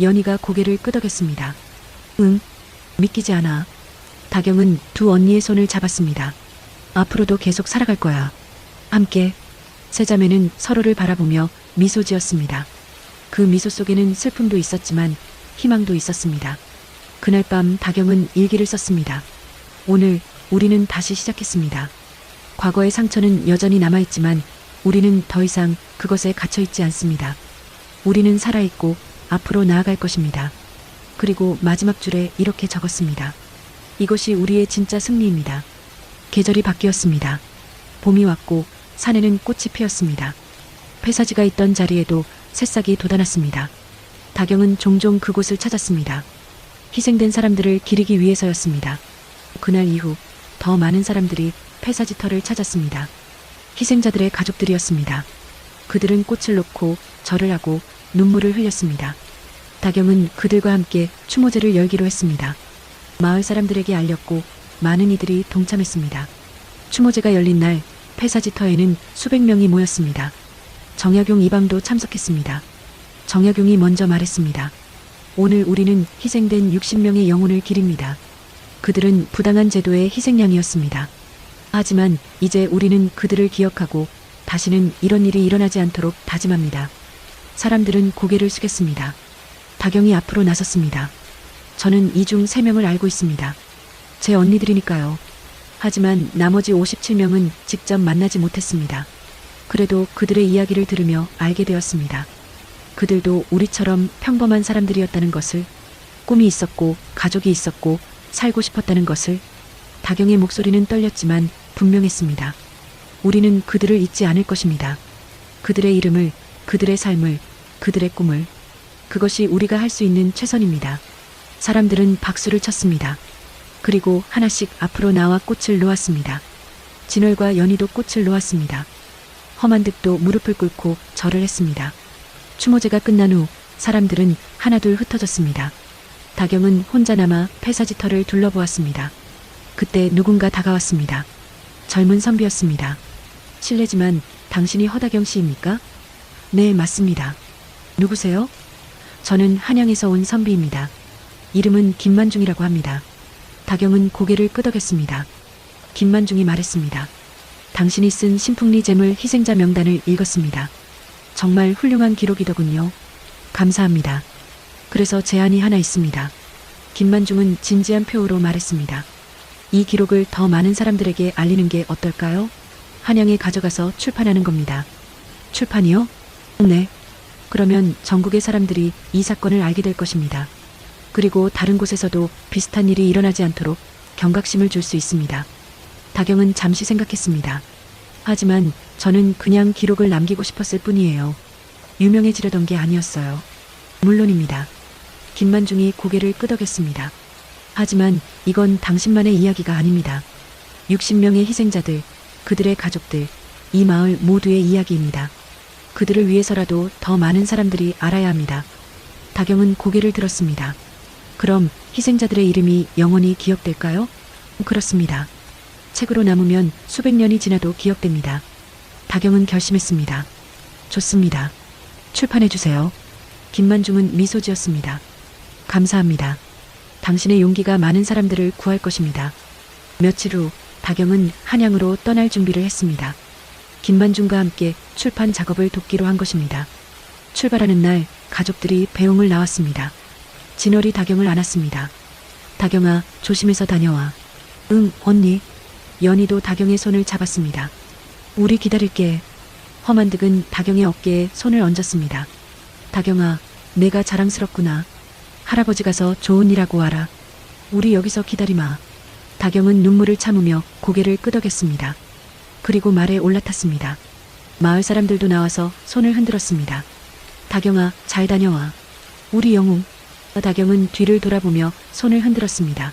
연희가 고개를 끄덕였습니다. 응, 믿기지 않아. 다경은 두 언니의 손을 잡았습니다. 앞으로도 계속 살아갈 거야. 함께. 세 자매는 서로를 바라보며 미소 지었습니다. 그 미소 속에는 슬픔도 있었지만 희망도 있었습니다. 그날 밤 다경은 일기를 썼습니다. 오늘 우리는 다시 시작했습니다. 과거의 상처는 여전히 남아있지만 우리는 더 이상 그것에 갇혀있지 않습니다. 우리는 살아있고 앞으로 나아갈 것입니다. 그리고 마지막 줄에 이렇게 적었습니다. 이것이 우리의 진짜 승리입니다. 계절이 바뀌었습니다. 봄이 왔고 산에는 꽃이 피었습니다. 폐사지가 있던 자리에도 새싹이 돋아났습니다. 다경은 종종 그곳을 찾았습니다. 희생된 사람들을 기리기 위해서였습니다. 그날 이후 더 많은 사람들이 폐사지터를 찾았습니다. 희생자들의 가족들이었습니다. 그들은 꽃을 놓고 절을 하고 눈물을 흘렸습니다. 다경은 그들과 함께 추모제를 열기로 했습니다. 마을 사람들에게 알렸고 많은 이들이 동참했습니다. 추모제가 열린 날 폐사지터에는 수백 명이 모였습니다. 정약용 이방도 참석했습니다. 정약용이 먼저 말했습니다. 오늘 우리는 희생된 60명의 영혼을 기립니다. 그들은 부당한 제도의 희생양이었습니다. 하지만 이제 우리는 그들을 기억하고 다시는 이런 일이 일어나지 않도록 다짐합니다. 사람들은 고개를 숙였습니다. 다경이 앞으로 나섰습니다. 저는 이 중 3명을 알고 있습니다. 제 언니들이니까요. 하지만 나머지 57명은 직접 만나지 못했습니다. 그래도 그들의 이야기를 들으며 알게 되었습니다. 그들도 우리처럼 평범한 사람들이었다는 것을, 꿈이 있었고 가족이 있었고 살고 싶었다는 것을. 다경의 목소리는 떨렸지만 분명했습니다. 우리는 그들을 잊지 않을 것입니다. 그들의 이름을, 그들의 삶을, 그들의 꿈을. 그것이 우리가 할 수 있는 최선입니다. 사람들은 박수를 쳤습니다. 그리고 하나씩 앞으로 나와 꽃을 놓았습니다. 진월과 연희도 꽃을 놓았습니다. 험한득도 무릎을 꿇고 절을 했습니다. 추모제가 끝난 후 사람들은 하나둘 흩어졌습니다. 다경은 혼자 남아 폐사지터를 둘러보았습니다. 그때 누군가 다가왔습니다. 젊은 선비였습니다. 실례지만 당신이 허다경 씨입니까? 네, 맞습니다. 누구세요? 저는 한양에서 온 선비입니다. 이름은 김만중이라고 합니다. 다경은 고개를 끄덕였습니다. 김만중이 말했습니다. 당신이 쓴 신풍리 재물 희생자 명단을 읽었습니다. 정말 훌륭한 기록이더군요. 감사합니다. 그래서 제안이 하나 있습니다. 김만중은 진지한 표호로 말했습니다. 이 기록을 더 많은 사람들에게 알리는 게 어떨까요? 한양에 가져가서 출판하는 겁니다. 출판이요? 네. 그러면 전국의 사람들이 이 사건을 알게 될 것입니다. 그리고 다른 곳에서도 비슷한 일이 일어나지 않도록 경각심을 줄 수 있습니다. 다경은 잠시 생각했습니다. 하지만 저는 그냥 기록을 남기고 싶었을 뿐이에요. 유명해지려던 게 아니었어요. 물론입니다. 김만중이 고개를 끄덕였습니다. 하지만 이건 당신만의 이야기가 아닙니다. 60명의 희생자들, 그들의 가족들, 이 마을 모두의 이야기입니다. 그들을 위해서라도 더 많은 사람들이 알아야 합니다. 다경은 고개를 들었습니다. 그럼 희생자들의 이름이 영원히 기억될까요? 그렇습니다. 책으로 남으면 수백 년이 지나도 기억됩니다. 다경은 결심했습니다. 좋습니다. 출판해주세요. 김만중은 미소 지었습니다. 감사합니다. 당신의 용기가 많은 사람들을 구할 것입니다. 며칠 후 다경은 한양으로 떠날 준비를 했습니다. 김만중과 함께 출판 작업을 돕기로 한 것입니다. 출발하는 날 가족들이 배웅을 나왔습니다. 진월이 다경을 안았습니다. 다경아, 조심해서 다녀와. 응, 언니. 연희도 다경의 손을 잡았습니다. 우리 기다릴게. 험한득은 다경의 어깨에 손을 얹었습니다. 다경아, 내가 자랑스럽구나. 할아버지 가서 좋은 일하고 와라. 우리 여기서 기다리마. 다경은 눈물을 참으며 고개를 끄덕였습니다. 그리고 말에 올라탔습니다. 마을 사람들도 나와서 손을 흔들었습니다. 다경아, 잘 다녀와. 우리 영웅. 다경은 뒤를 돌아보며 손을 흔들었습니다.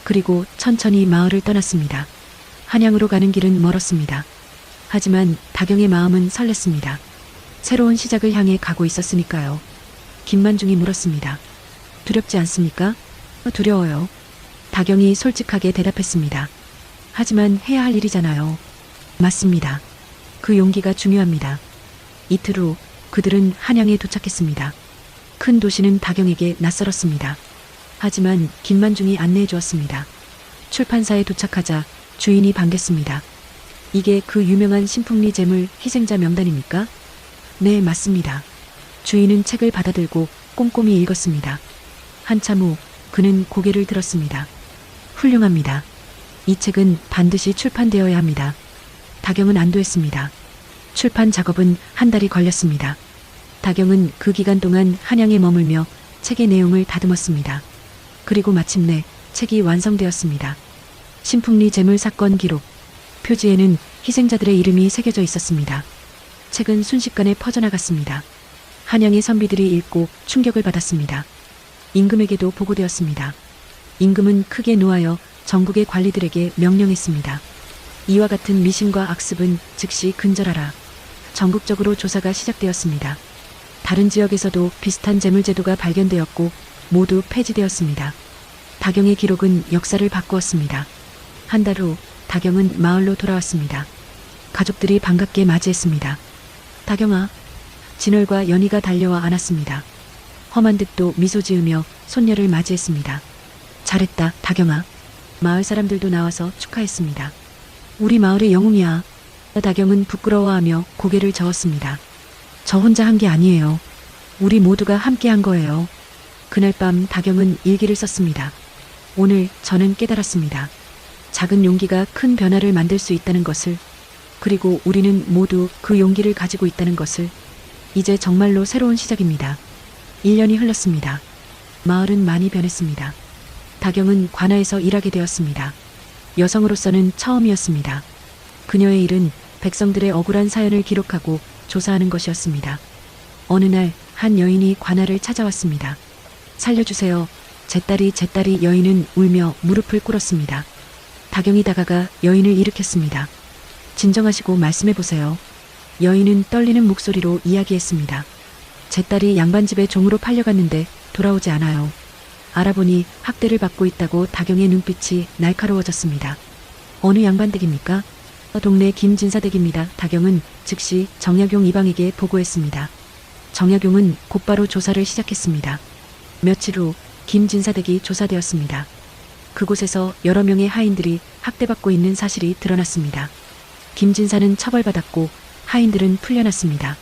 그리고 천천히 마을을 떠났습니다. 한양으로 가는 길은 멀었습니다. 하지만 다경의 마음은 설렜습니다. 새로운 시작을 향해 가고 있었으니까요. 김만중이 물었습니다. 두렵지 않습니까? 두려워요. 다경이 솔직하게 대답했습니다. 하지만 해야 할 일이잖아요. 맞습니다. 그 용기가 중요합니다. 이틀 후 그들은 한양에 도착했습니다. 큰 도시는 다경에게 낯설었습니다. 하지만 김만중이 안내해 주었습니다. 출판사에 도착하자 주인이 반겼습니다. 이게 그 유명한 신풍리 재물 희생자 명단입니까? 네, 맞습니다. 주인은 책을 받아들고 꼼꼼히 읽었습니다. 한참 후 그는 고개를 들었습니다. 훌륭합니다. 이 책은 반드시 출판되어야 합니다. 다경은 안도했습니다. 출판 작업은 한 달이 걸렸습니다. 다경은 그 기간 동안 한양에 머물며 책의 내용을 다듬었습니다. 그리고 마침내 책이 완성되었습니다. 신풍리 재물 사건 기록. 표지에는 희생자들의 이름이 새겨져 있었습니다. 책은 순식간에 퍼져나갔습니다. 한양의 선비들이 읽고 충격을 받았습니다. 임금에게도 보고되었습니다. 임금은 크게 노하여 전국의 관리들에게 명령했습니다. 이와 같은 미신과 악습은 즉시 근절하라. 전국적으로 조사가 시작되었습니다. 다른 지역에서도 비슷한 재물제도가 발견되었고 모두 폐지되었습니다. 다경의 기록은 역사를 바꾸었습니다. 한 달 후 다경은 마을로 돌아왔습니다. 가족들이 반갑게 맞이했습니다. 다경아, 진월과 연희가 달려와 안았습니다. 험한 듯도 미소 지으며 손녀를 맞이했습니다. 잘했다, 다경아. 마을 사람들도 나와서 축하했습니다. 우리 마을의 영웅이야. 다경은 부끄러워하며 고개를 저었습니다. 저 혼자 한 게 아니에요. 우리 모두가 함께 한 거예요. 그날 밤 다경은 일기를 썼습니다. 오늘 저는 깨달았습니다. 작은 용기가 큰 변화를 만들 수 있다는 것을, 그리고 우리는 모두 그 용기를 가지고 있다는 것을. 이제 정말로 새로운 시작입니다. 1년이 흘렀습니다. 마을은 많이 변했습니다. 다경은 관아에서 일하게 되었습니다. 여성으로서는 처음이었습니다. 그녀의 일은 백성들의 억울한 사연을 기록하고 조사하는 것이었습니다. 어느 날 한 여인이 관아를 찾아왔습니다. 살려주세요. 제 딸이 여인은 울며 무릎을 꿇었습니다. 다경이 다가가 여인을 일으켰습니다. 진정하시고 말씀해보세요. 여인은 떨리는 목소리로 이야기했습니다. 제 딸이 양반집에 종으로 팔려갔는데 돌아오지 않아요. 알아보니 학대를 받고 있다고. 다경의 눈빛이 날카로워졌습니다. 어느 양반댁입니까? 동네 김진사댁입니다. 다경은 즉시 정약용 이방에게 보고했습니다. 정약용은 곧바로 조사를 시작했습니다. 며칠 후 김진사댁이 조사되었습니다. 그곳에서 여러 명의 하인들이 학대받고 있는 사실이 드러났습니다. 김진사는 처벌받았고 하인들은 풀려났습니다.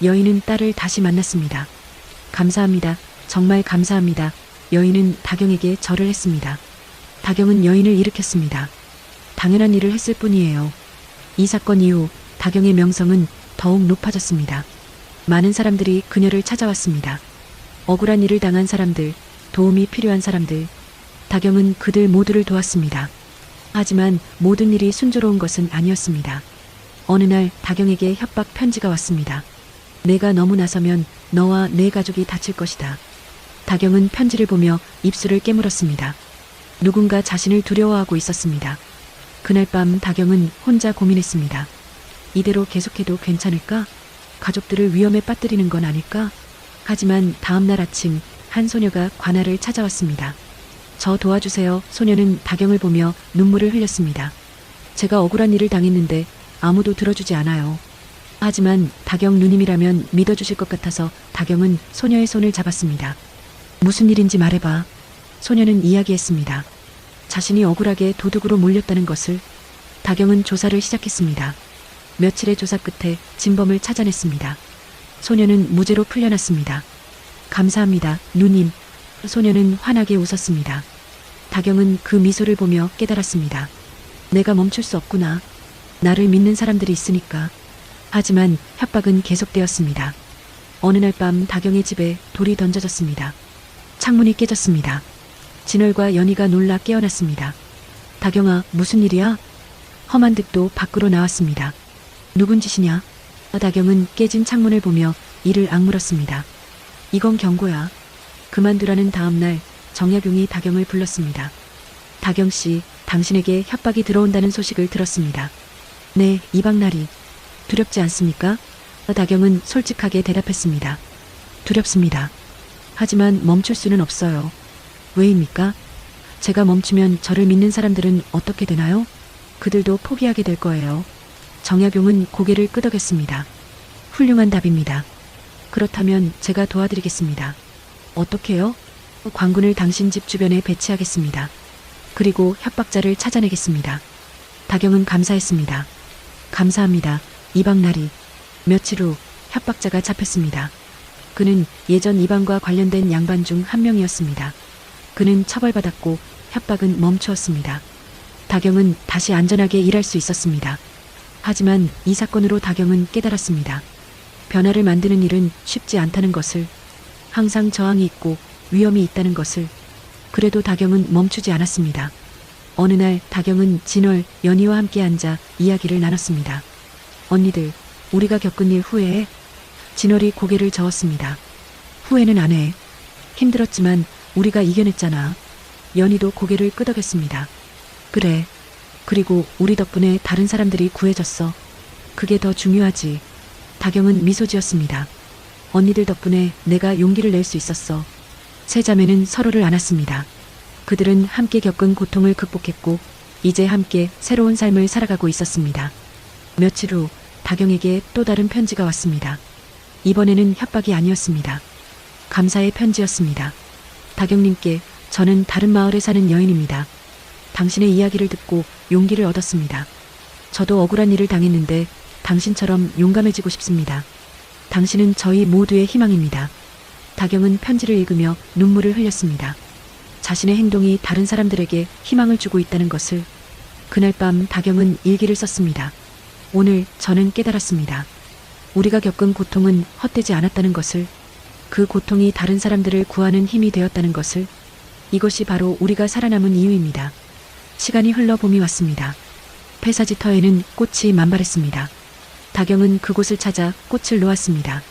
여인은 딸을 다시 만났습니다. 감사합니다. 정말 감사합니다. 여인은 다경에게 절을 했습니다. 다경은 여인을 일으켰습니다. 당연한 일을 했을 뿐이에요. 이 사건 이후 다경의 명성은 더욱 높아졌습니다. 많은 사람들이 그녀를 찾아왔습니다. 억울한 일을 당한 사람들, 도움이 필요한 사람들. 다경은 그들 모두를 도왔습니다. 하지만 모든 일이 순조로운 것은 아니었습니다. 어느 날 다경에게 협박 편지가 왔습니다. 내가 너무 나서면 너와 내 가족이 다칠 것이다. 다경은 편지를 보며 입술을 깨물었습니다. 누군가 자신을 두려워하고 있었습니다. 그날 밤 다경은 혼자 고민했습니다. 이대로 계속해도 괜찮을까? 가족들을 위험에 빠뜨리는 건 아닐까? 하지만 다음 날 아침 한 소녀가 관아를 찾아왔습니다. 저 도와주세요. 소녀는 다경을 보며 눈물을 흘렸습니다. 제가 억울한 일을 당했는데 아무도 들어주지 않아요. 하지만 다경 누님이라면 믿어주실 것 같아서. 다경은 소녀의 손을 잡았습니다. 무슨 일인지 말해봐. 소녀는 이야기했습니다. 자신이 억울하게 도둑으로 몰렸다는 것을. 다경은 조사를 시작했습니다. 며칠의 조사 끝에 진범을 찾아냈습니다. 소녀는 무죄로 풀려났습니다. 감사합니다, 누님. 소녀는 환하게 웃었습니다. 다경은 그 미소를 보며 깨달았습니다. 내가 멈출 수 없구나. 나를 믿는 사람들이 있으니까. 하지만 협박은 계속되었습니다. 어느 날 밤 다경의 집에 돌이 던져졌습니다. 창문이 깨졌습니다. 진월과 연희가 놀라 깨어났습니다. 다경아, 무슨 일이야? 험한 듯도 밖으로 나왔습니다. 누군 짓이냐? 다경은 깨진 창문을 보며 이를 악물었습니다. 이건 경고야. 그만두라는 다음 날 정약용이 다경을 불렀습니다. 다경씨, 당신에게 협박이 들어온다는 소식을 들었습니다. 네, 이방나리. 두렵지 않습니까? 다경은 솔직하게 대답했습니다. 두렵습니다. 하지만 멈출 수는 없어요. 왜입니까? 제가 멈추면 저를 믿는 사람들은 어떻게 되나요? 그들도 포기하게 될 거예요. 정약용은 고개를 끄덕였습니다. 훌륭한 답입니다. 그렇다면 제가 도와드리겠습니다. 어떻게요? 관군을 당신 집 주변에 배치하겠습니다. 그리고 협박자를 찾아내겠습니다. 다경은 감사했습니다. 감사합니다, 이방나리. 며칠 후 협박자가 잡혔습니다. 그는 예전 이방과 관련된 양반 중 한 명이었습니다. 그는 처벌받았고 협박은 멈추었습니다. 다경은 다시 안전하게 일할 수 있었습니다. 하지만 이 사건으로 다경은 깨달았습니다. 변화를 만드는 일은 쉽지 않다는 것을. 항상 저항이 있고 위험이 있다는 것을. 그래도 다경은 멈추지 않았습니다. 어느 날 다경은 진월, 연희와 함께 앉아 이야기를 나눴습니다. 언니들, 우리가 겪은 일 후회해? 진월이 고개를 저었습니다. 후회는 안 해. 힘들었지만 우리가 이겨냈잖아. 연희도 고개를 끄덕였습니다. 그래. 그리고 우리 덕분에 다른 사람들이 구해졌어. 그게 더 중요하지. 다경은 미소 지었습니다. 언니들 덕분에 내가 용기를 낼 수 있었어. 세 자매는 서로를 안았습니다. 그들은 함께 겪은 고통을 극복했고 이제 함께 새로운 삶을 살아가고 있었습니다. 며칠 후 다경에게 또 다른 편지가 왔습니다. 이번에는 협박이 아니었습니다. 감사의 편지였습니다. 다경님께, 저는 다른 마을에 사는 여인입니다. 당신의 이야기를 듣고 용기를 얻었습니다. 저도 억울한 일을 당했는데 당신처럼 용감해지고 싶습니다. 당신은 저희 모두의 희망입니다. 다경은 편지를 읽으며 눈물을 흘렸습니다. 자신의 행동이 다른 사람들에게 희망을 주고 있다는 것을. 그날 밤 다경은 일기를 썼습니다. 오늘 저는 깨달았습니다. 우리가 겪은 고통은 헛되지 않았다는 것을. 그 고통이 다른 사람들을 구하는 힘이 되었다는 것을. 이것이 바로 우리가 살아남은 이유입니다. 시간이 흘러 봄이 왔습니다. 폐사지터에는 꽃이 만발했습니다. 다경은 그곳을 찾아 꽃을 놓았습니다.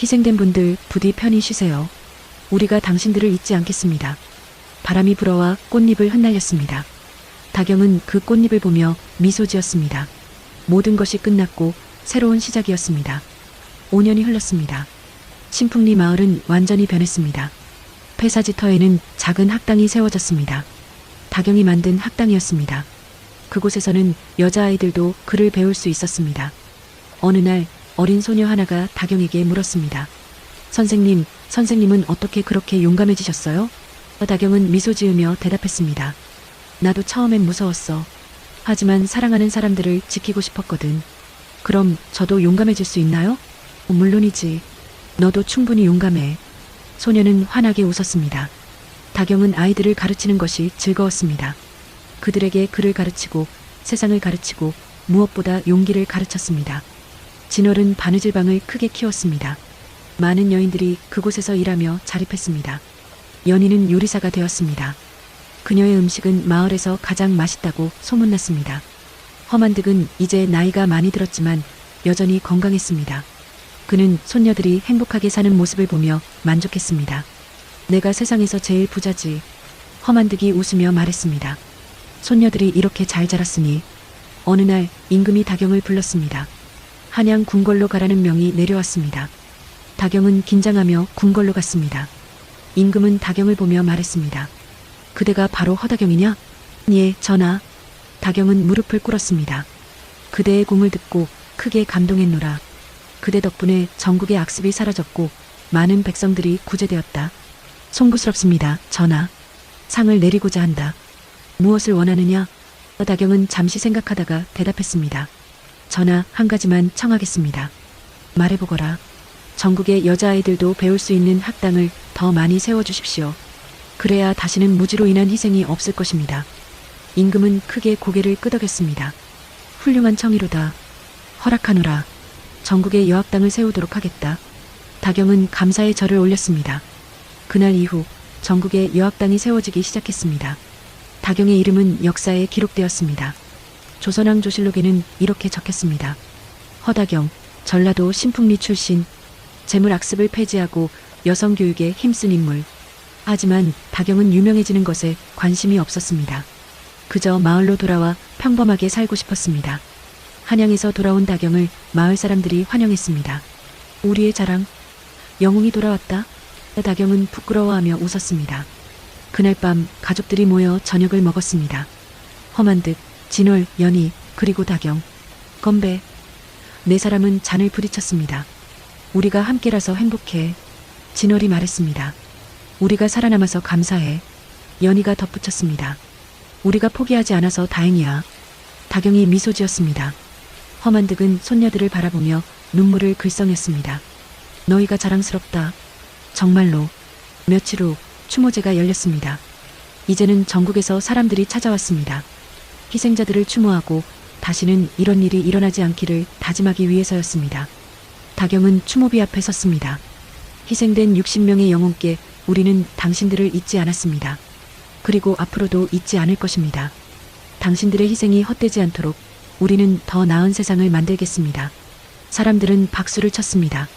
희생된 분들 부디 편히 쉬세요. 우리가 당신들을 잊지 않겠습니다. 바람이 불어와 꽃잎을 흩날렸습니다. 다경은 그 꽃잎을 보며 미소 지었습니다. 모든 것이 끝났고 새로운 시작이었습니다. 5년이 흘렀습니다. 신풍리 마을은 완전히 변했습니다. 폐사지터에는 작은 학당이 세워졌습니다. 다경이 만든 학당이었습니다. 그곳에서는 여자아이들도 글을 배울 수 있었습니다. 어느 날 어린 소녀 하나가 다경에게 물었습니다. 선생님, 선생님은 어떻게 그렇게 용감해지셨어요? 다경은 미소 지으며 대답했습니다. 나도 처음엔 무서웠어. 하지만 사랑하는 사람들을 지키고 싶었거든. 그럼 저도 용감해질 수 있나요? 물론이지. 너도 충분히 용감해. 소녀는 환하게 웃었습니다. 다경은 아이들을 가르치는 것이 즐거웠습니다. 그들에게 글을 가르치고 세상을 가르치고 무엇보다 용기를 가르쳤습니다. 진월은 바느질방을 크게 키웠습니다. 많은 여인들이 그곳에서 일하며 자립했습니다. 연희는 요리사가 되었습니다. 그녀의 음식은 마을에서 가장 맛있다고 소문났습니다. 허만득은 이제 나이가 많이 들었지만 여전히 건강했습니다. 그는 손녀들이 행복하게 사는 모습을 보며 만족했습니다. 내가 세상에서 제일 부자지. 허만득이 웃으며 말했습니다. 손녀들이 이렇게 잘 자랐으니. 어느 날 임금이 다경을 불렀습니다. 한양 궁궐로 가라는 명이 내려왔습니다. 다경은 긴장하며 궁궐로 갔습니다. 임금은 다경을 보며 말했습니다. 그대가 바로 허다경이냐? 예, 전하. 다경은 무릎을 꿇었습니다. 그대의 공을 듣고 크게 감동했노라. 그대 덕분에 전국의 악습이 사라졌고 많은 백성들이 구제되었다. 송구스럽습니다, 전하. 상을 내리고자 한다. 무엇을 원하느냐? 다경은 잠시 생각하다가 대답했습니다. 전하, 한 가지만 청하겠습니다. 말해보거라. 전국의 여자아이들도 배울 수 있는 학당을 더 많이 세워주십시오. 그래야 다시는 무지로 인한 희생이 없을 것입니다. 임금은 크게 고개를 끄덕였습니다. 훌륭한 청의로다. 허락하노라. 전국에 여학당을 세우도록 하겠다. 다경은 감사의 절을 올렸습니다. 그날 이후 전국에 여학당이 세워지기 시작했습니다. 다경의 이름은 역사에 기록되었습니다. 조선왕조실록에는 이렇게 적혔습니다. 허다경, 전라도 신풍리 출신, 재물악습을 폐지하고 여성교육에 힘쓴 인물. 하지만 다경은 유명해지는 것에 관심이 없었습니다. 그저 마을로 돌아와 평범하게 살고 싶었습니다. 한양에서 돌아온 다경을 마을 사람들이 환영했습니다. 우리의 자랑, 영웅이 돌아왔다. 다경은 부끄러워하며 웃었습니다. 그날 밤 가족들이 모여 저녁을 먹었습니다. 허만득, 진월, 연희, 그리고 다경. 건배. 네 사람은 잔을 부딪혔습니다. 우리가 함께라서 행복해. 진월이 말했습니다. 우리가 살아남아서 감사해. 연희가 덧붙였습니다. 우리가 포기하지 않아서 다행이야. 다경이 미소 지었습니다. 허만득은 손녀들을 바라보며 눈물을 글썽였습니다. 너희가 자랑스럽다. 정말로. 며칠 후 추모제가 열렸습니다. 이제는 전국에서 사람들이 찾아왔습니다. 희생자들을 추모하고 다시는 이런 일이 일어나지 않기를 다짐하기 위해서였습니다. 다경은 추모비 앞에 섰습니다. 희생된 60명의 영혼께 우리는 당신들을 잊지 않았습니다. 그리고 앞으로도 잊지 않을 것입니다. 당신들의 희생이 헛되지 않도록 우리는 더 나은 세상을 만들겠습니다. 사람들은 박수를 쳤습니다.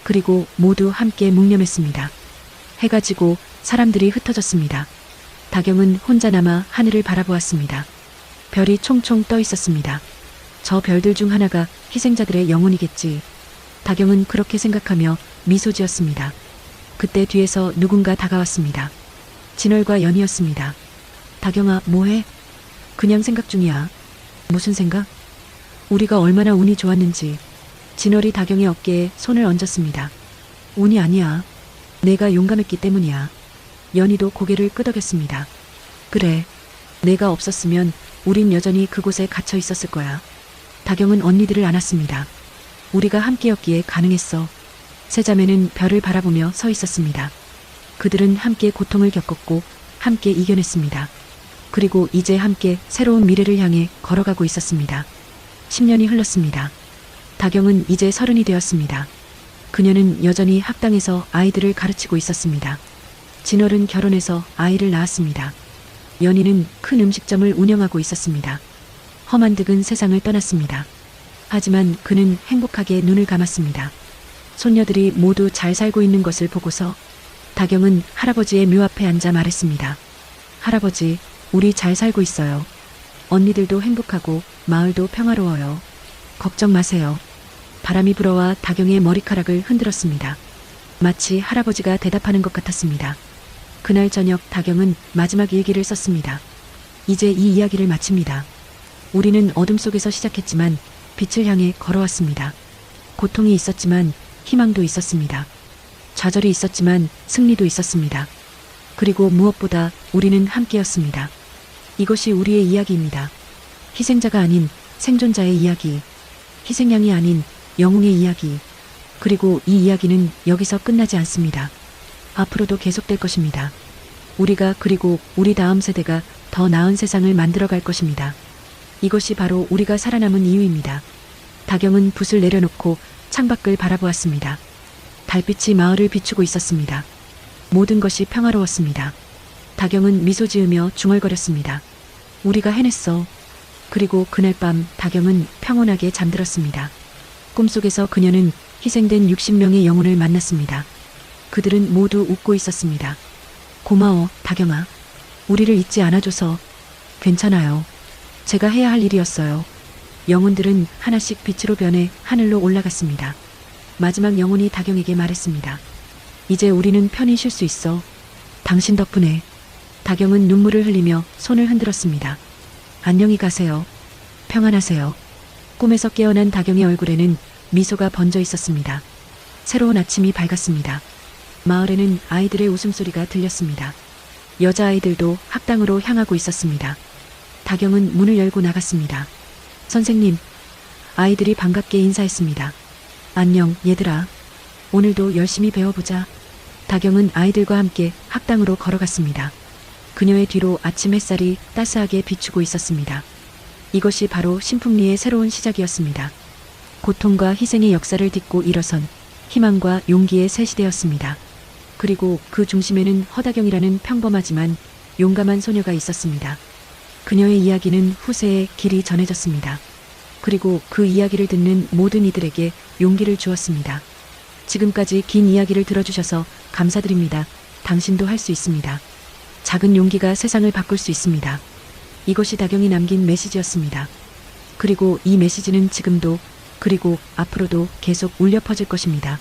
그리고 모두 함께 묵념했습니다. 해가 지고 사람들이 흩어졌습니다. 다경은 혼자 남아 하늘을 바라보았습니다. 별이 총총 떠 있었습니다. 저 별들 중 하나가 희생자들의 영혼이겠지. 다경은 그렇게 생각하며 미소 지었습니다. 그때 뒤에서 누군가 다가왔습니다. 진월과 연이었습니다. 다경아, 뭐해? 그냥 생각 중이야. 무슨 생각? 우리가 얼마나 운이 좋았는지. 진월이 다경의 어깨에 손을 얹었습니다. 운이 아니야. 내가 용감했기 때문이야. 연희도 고개를 끄덕였습니다. 그래. 내가 없었으면 우린 여전히 그곳에 갇혀 있었을 거야. 다경은 언니들을 안았습니다. 우리가 함께였기에 가능했어. 세 자매는 별을 바라보며 서 있었습니다. 그들은 함께 고통을 겪었고 함께 이겨냈습니다. 그리고 이제 함께 새로운 미래를 향해 걸어가고 있었습니다. 10년이 흘렀습니다. 다경은 이제 30이 되었습니다. 그녀는 여전히 학당에서 아이들을 가르치고 있었습니다. 진월은 결혼해서 아이를 낳았습니다. 연희는 큰 음식점을 운영하고 있었습니다. 험한득은 세상을 떠났습니다. 하지만 그는 행복하게 눈을 감았습니다. 손녀들이 모두 잘 살고 있는 것을 보고서 다경은 할아버지의 묘 앞에 앉아 말했습니다. 할아버지, 우리 잘 살고 있어요. 언니들도 행복하고 마을도 평화로워요. 걱정 마세요. 바람이 불어와 다경의 머리카락을 흔들었습니다. 마치 할아버지가 대답하는 것 같았습니다. 그날 저녁 다경은 마지막 일기를 썼습니다. 이제 이 이야기를 마칩니다. 우리는 어둠 속에서 시작했지만 빛을 향해 걸어왔습니다. 고통이 있었지만 희망도 있었습니다. 좌절이 있었지만 승리도 있었습니다. 그리고 무엇보다 우리는 함께였습니다. 이것이 우리의 이야기입니다. 희생자가 아닌 생존자의 이야기, 희생양이 아닌 영웅의 이야기, 그리고 이 이야기는 여기서 끝나지 않습니다. 앞으로도 계속될 것입니다. 우리가 그리고 우리 다음 세대가 더 나은 세상을 만들어갈 것입니다. 이것이 바로 우리가 살아남은 이유입니다. 다경은 붓을 내려놓고 창밖을 바라보았습니다. 달빛이 마을을 비추고 있었습니다. 모든 것이 평화로웠습니다. 다경은 미소 지으며 중얼거렸습니다. 우리가 해냈어. 그리고 그날 밤 다경은 평온하게 잠들었습니다. 꿈속에서 그녀는 희생된 60명의 영혼을 만났습니다. 그들은 모두 웃고 있었습니다. 고마워, 다경아. 우리를 잊지 않아줘서. 괜찮아요. 제가 해야 할 일이었어요. 영혼들은 하나씩 빛으로 변해 하늘로 올라갔습니다. 마지막 영혼이 다경에게 말했습니다. 이제 우리는 편히 쉴 수 있어. 당신 덕분에. 다경은 눈물을 흘리며 손을 흔들었습니다. 안녕히 가세요. 평안하세요. 꿈에서 깨어난 다경의 얼굴에는 미소가 번져 있었습니다. 새로운 아침이 밝았습니다. 마을에는 아이들의 웃음소리가 들렸습니다. 여자아이들도 학당으로 향하고 있었습니다. 다경은 문을 열고 나갔습니다. 선생님, 아이들이 반갑게 인사했습니다. 안녕, 얘들아. 오늘도 열심히 배워보자. 다경은 아이들과 함께 학당으로 걸어갔습니다. 그녀의 뒤로 아침 햇살이 따스하게 비추고 있었습니다. 이것이 바로 신풍리의 새로운 시작이었습니다. 고통과 희생의 역사를 딛고 일어선 희망과 용기의 새 시대였습니다. 그리고 그 중심에는 허다경이라는 평범하지만 용감한 소녀가 있었습니다. 그녀의 이야기는 후세에 길이 전해졌습니다. 그리고 그 이야기를 듣는 모든 이들에게 용기를 주었습니다. 지금까지 긴 이야기를 들어주셔서 감사드립니다. 당신도 할 수 있습니다. 작은 용기가 세상을 바꿀 수 있습니다. 이것이 다경이 남긴 메시지였습니다. 그리고 이 메시지는 지금도 그리고 앞으로도 계속 울려 퍼질 것입니다.